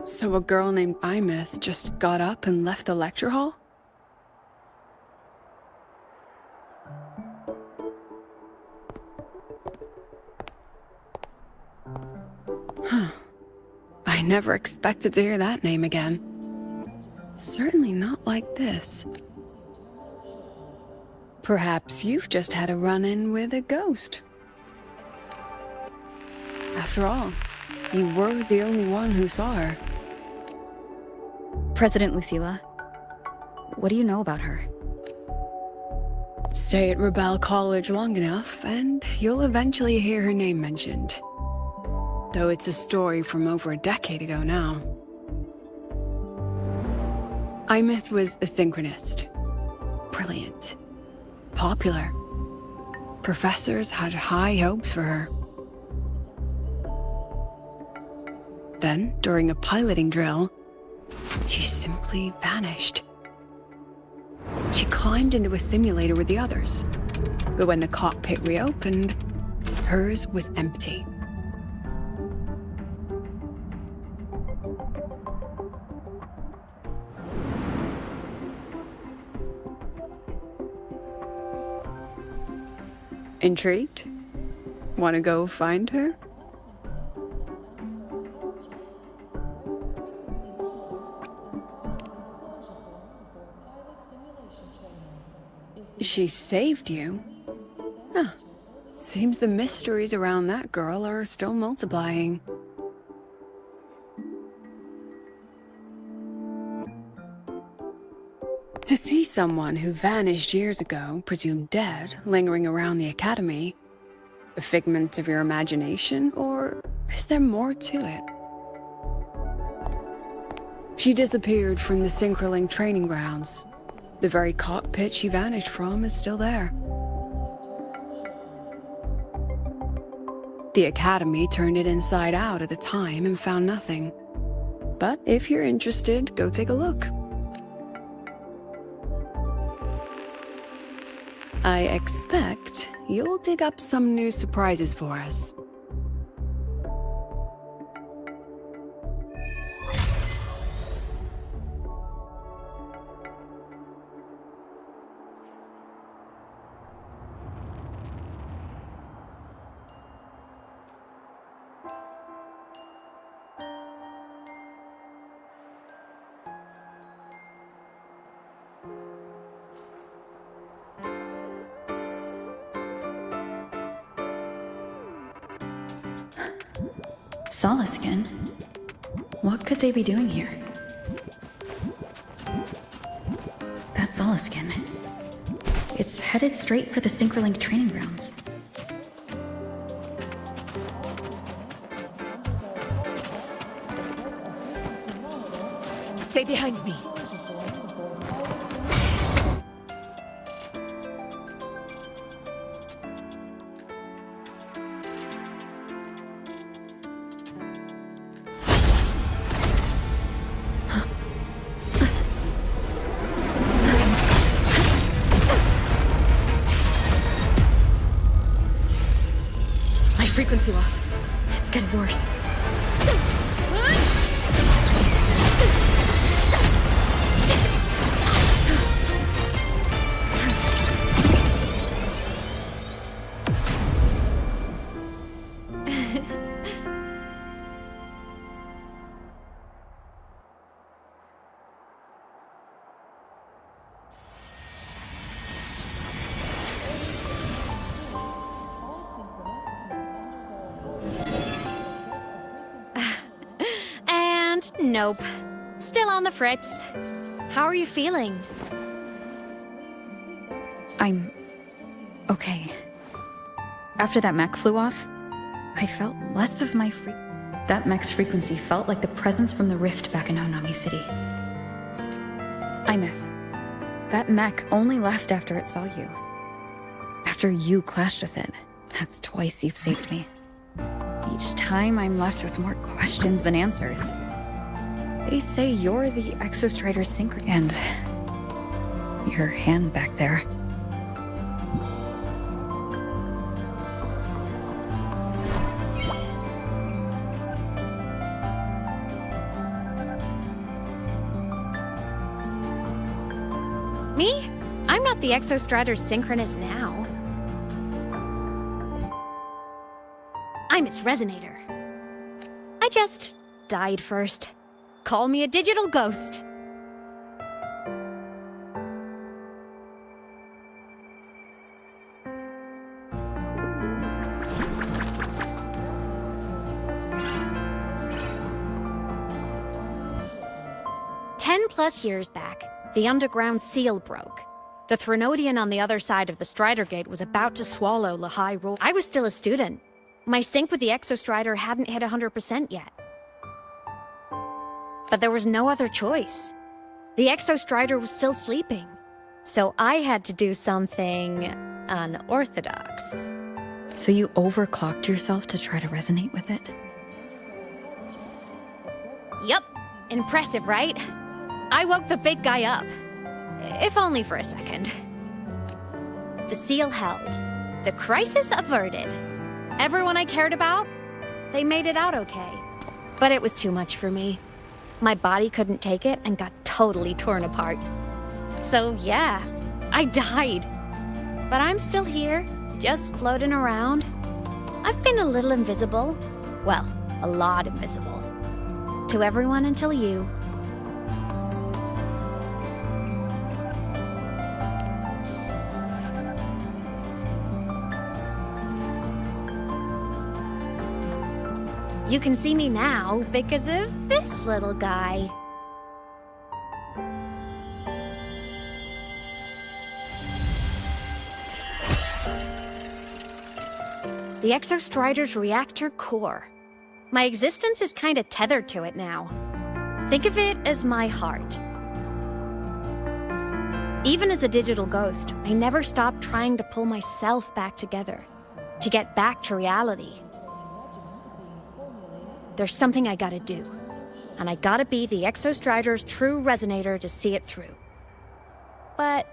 So a girl named Imeth just got up and left the lecture hall? Huh. I never expected to hear that name again. Certainly not like this. Perhaps you've just had a run-in with a ghost. After all, you were the only one who saw her. President Lucilla, what do you know about her? Stay at Rebel College long enough, and you'll eventually hear her name mentioned. Though it's a story from over a decade ago now. Imith was a synchronist. Brilliant. Popular. Professors had high hopes for her. Then, during a piloting drill, she simply vanished. She climbed into a simulator with the others, but when the cockpit reopened, hers was empty. Intrigued? Want to go find her? She saved you? Huh. Seems the mysteries around that girl are still multiplying. To see someone who vanished years ago, presumed dead, lingering around the Academy, a figment of your imagination, or is there more to it? She disappeared from the Synchroling training grounds. The very cockpit she vanished from is still there. The Academy turned it inside out at the time and found nothing. But if you're interested, go take a look. I expect you'll dig up some new surprises for us. Solaskin? What could they be doing here? That's Solaskin. It's headed straight for the Synchroling training grounds. Stay behind me. Frequency loss. It's getting worse. Nope. Still on the fritz. How are you feeling? I'm okay. After that mech flew off, I felt less of my That mech's frequency felt like the presence from the rift back in Honami City. Imith, that mech only left after it saw you. After you clashed with it. That's twice you've saved me. Each time I'm left with more questions than answers. They say you're the Exostrider's synchro... And... your hand back there. Me? I'm not the Exostrider's synchronist now. I'm its resonator. I just died first. Call me a digital ghost. 10+ years back, the underground seal broke. The Threnodian on the other side of the Strider Gate was about to swallow Lehigh Roar. I was still a student. My sync with the Exostrider hadn't hit 100% yet. But there was no other choice. The Exostrider was still sleeping. So I had to do something unorthodox. So you overclocked yourself to try to resonate with it? Yup. Impressive, right? I woke the big guy up. If only for a second. The seal held. The crisis averted. Everyone I cared about, they made it out okay. But it was too much for me. My body couldn't take it and got totally torn apart. So yeah, I died. But I'm still here, just floating around. I've been a little invisible. Well, a lot invisible. To everyone until you. You can see me now because of this little guy. The Exostrider's reactor core. My existence is kinda tethered to it now. Think of it as my heart. Even as a digital ghost, I never stopped trying to pull myself back together, to get back to reality. There's something I gotta do, and I gotta be the Exostrider's true resonator to see it through. But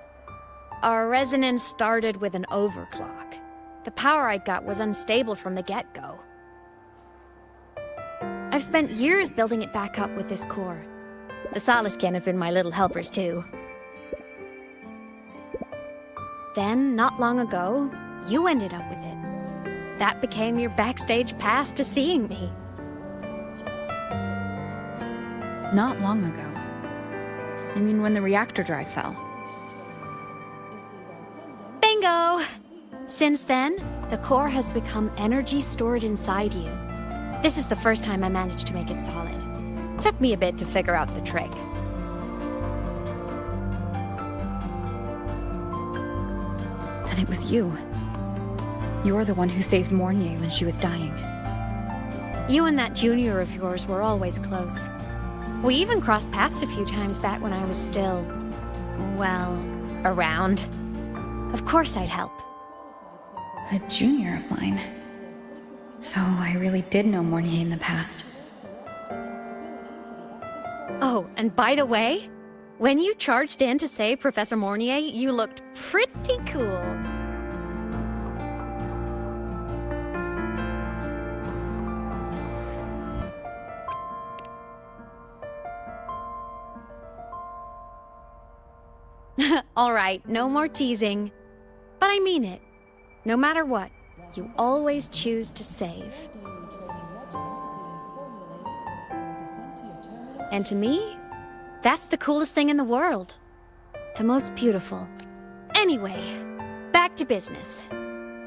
our resonance started with an overclock. The power I got was unstable from the get-go. I've spent years building it back up with this core. The Solaskin have been my little helpers too. Then, not long ago, you ended up with it. That became your backstage pass to seeing me. Not long ago. You mean when the reactor drive fell? Bingo! Since then, the core has become energy stored inside you. This is the first time I managed to make it solid. Took me a bit to figure out the trick. Then it was you. You're the one who saved Mornier when she was dying. You and that junior of yours were always close. We even crossed paths a few times back when I was still, well, around. Of course I'd help. A junior of mine. So I really did know Mornier in the past. Oh, and by the way, when you charged in to save Professor Mornier, you looked pretty cool. All right, no more teasing. But I mean it. No matter what, you always choose to save. And to me, that's the coolest thing in the world. The most beautiful. Anyway, back to business.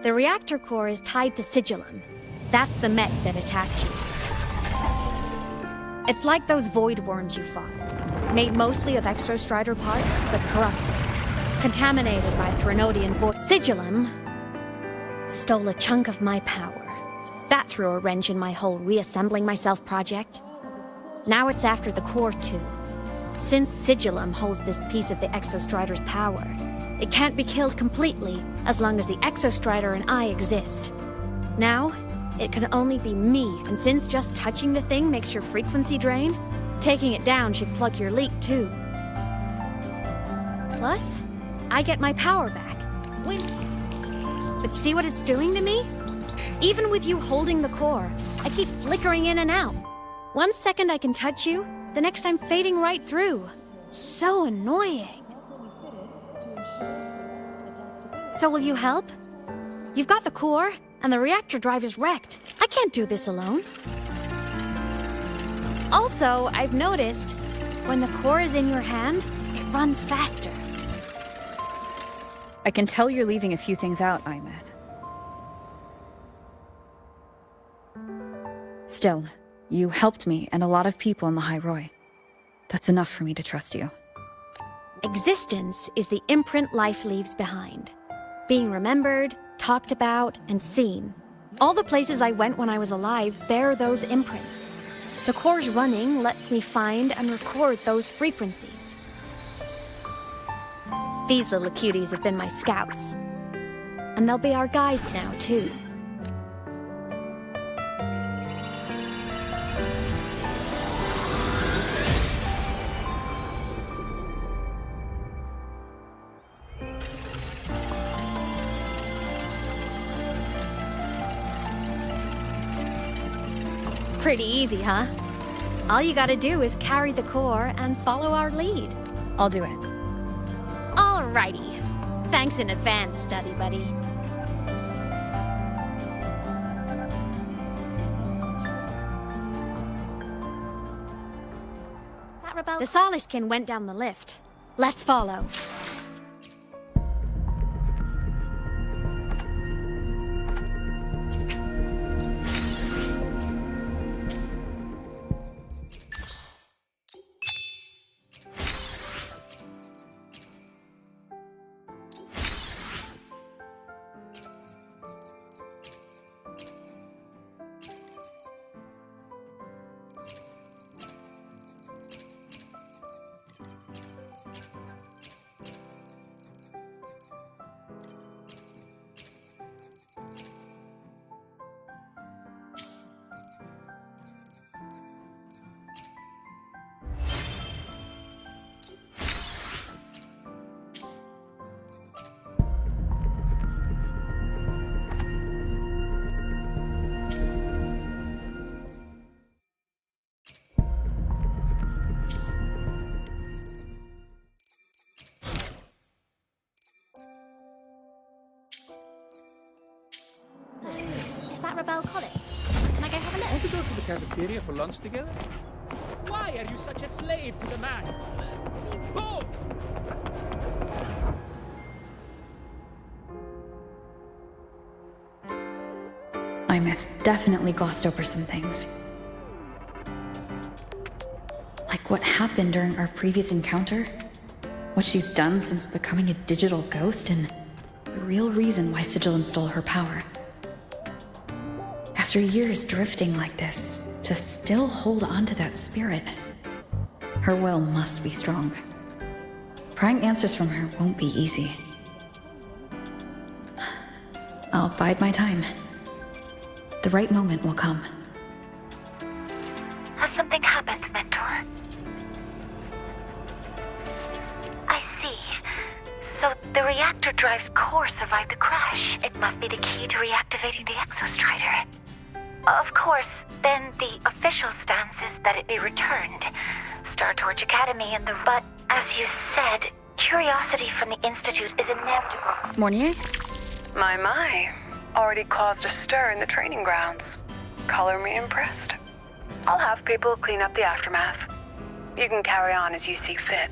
The reactor core is tied to Sigillum. That's the mech that attacked you. It's like those void worms you fought. Made mostly of Exostrider parts, but corrupted. Contaminated by Threnodian void. Sigillum stole a chunk of my power. That threw a wrench in my whole reassembling myself project. Now it's after the core too. Since Sigillum holds this piece of the Exostrider's power, it can't be killed completely as long as the Exostrider and I exist. Now, it can only be me, and since just touching the thing makes your frequency drain, taking it down should plug your leak too. Plus, I get my power back. But see what it's doing to me? Even with you holding the core, I keep flickering in and out. 1 second I can touch you, the next I'm fading right through. So annoying. So will you help? You've got the core, and the reactor drive is wrecked. I can't do this alone. Also, I've noticed, when the core is in your hand, it runs faster. I can tell you're leaving a few things out, Imeth. Still, you helped me and a lot of people in the High Roy. That's enough for me to trust you. Existence is the imprint life leaves behind. Being remembered, talked about, and seen. All the places I went when I was alive bear those imprints. The core's running lets me find and record those frequencies. These little cuties have been my scouts. And they'll be our guides now, too. Pretty easy, huh? All you gotta do is carry the core and follow our lead. I'll do it. Alrighty. Thanks in advance, study buddy. The Soliskin went down the lift. Let's follow. Rebel College. Can I go have a look? Want to go to the cafeteria for lunch together? Why are you such a slave to the man? Go! Imeth definitely glossed over some things. Like what happened during our previous encounter, what she's done since becoming a digital ghost, and the real reason why Sigillum stole her power. After years drifting like this, to still hold on to that spirit, her will must be strong. Prying answers from her won't be easy. I'll bide my time. The right moment will come. Has something happened, Mentor? I see. So the reactor drive's core survived the crash. It must be the key to reactivating the Exostrider. Of course, then the official stance is that it be returned. Star Torch Academy and the... But, as you said, curiosity from the Institute is inevitable. Mornier? My. Already caused a stir in the training grounds. Color me impressed. I'll have people clean up the aftermath. You can carry on as you see fit.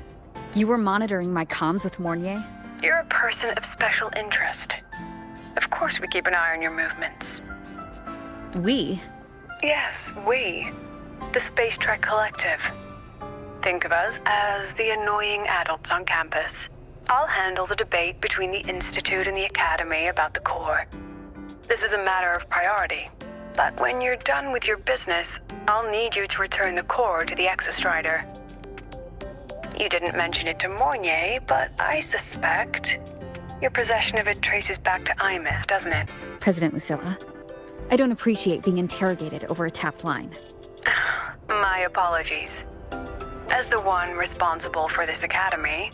You were monitoring my comms with Mornier? You're a person of special interest. Of course we keep an eye on your movements. We? Yes, we. The Space Trek Collective. Think of us as the annoying adults on campus. I'll handle the debate between the Institute and the Academy about the core. This is a matter of priority. But when you're done with your business, I'll need you to return the core to the Exostrider. You didn't mention it to Mornier, but I suspect your possession of it traces back to Imeth, doesn't it? President Lucilla, I don't appreciate being interrogated over a tapped line. My apologies. As the one responsible for this academy,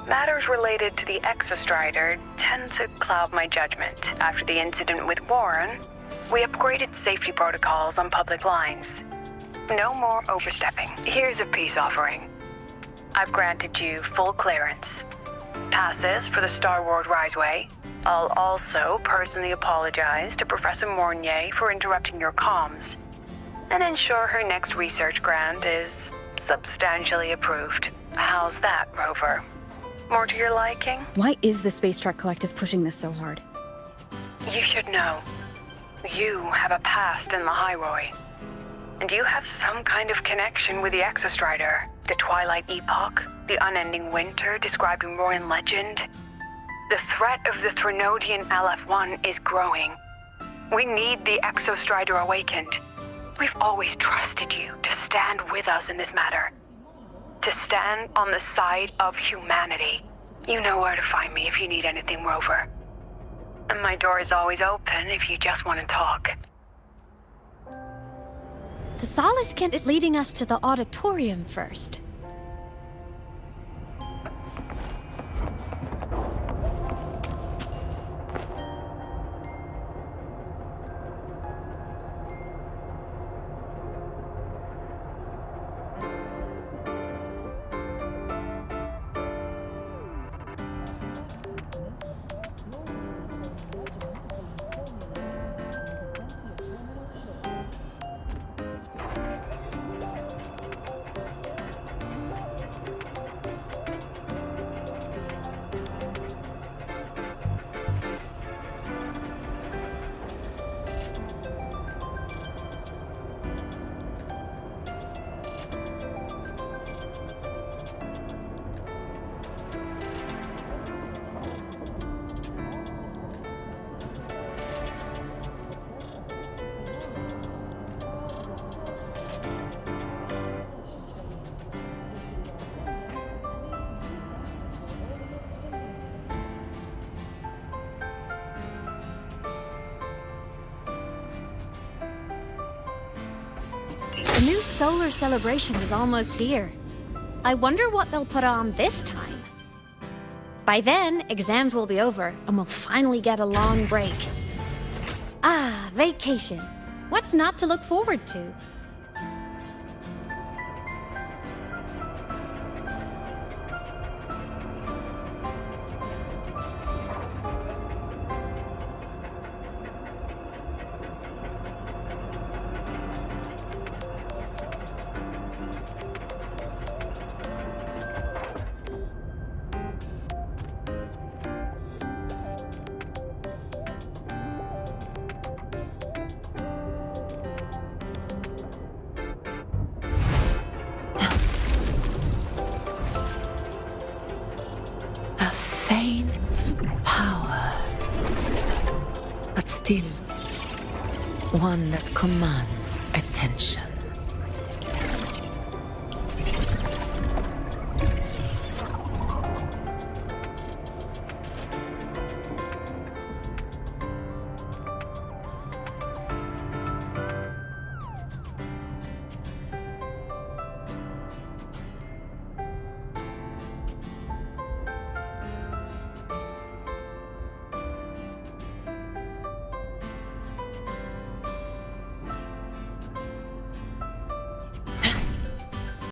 matters related to the Exostrider tend to cloud my judgment. After the incident with Warren, we upgraded safety protocols on public lines. No more overstepping. Here's a peace offering. I've granted you full clearance. Passes for the Star Wars Riseway. I'll also personally apologize to Professor Mornier for interrupting your comms, and ensure her next research grant is substantially approved. How's that, Rover? More to your liking? Why is the Space Trek Collective pushing this so hard? You should know. You have a past in the High Roy, and you have some kind of connection with the Exostrider. The Twilight Epoch, the unending winter described in Royan legend. The threat of the Threnodian LF-1 is growing. We need the Exostrider awakened. We've always trusted you to stand with us in this matter. To stand on the side of humanity. You know where to find me if you need anything, Rover. And my door is always open if you just want to talk. The Solace Kent is leading us to the auditorium first. The new solar celebration is almost here. I wonder what they'll put on this time. By then, exams will be over, and we'll finally get a long break. Ah, vacation. What's not to look forward to? Power, but still one that commands attention.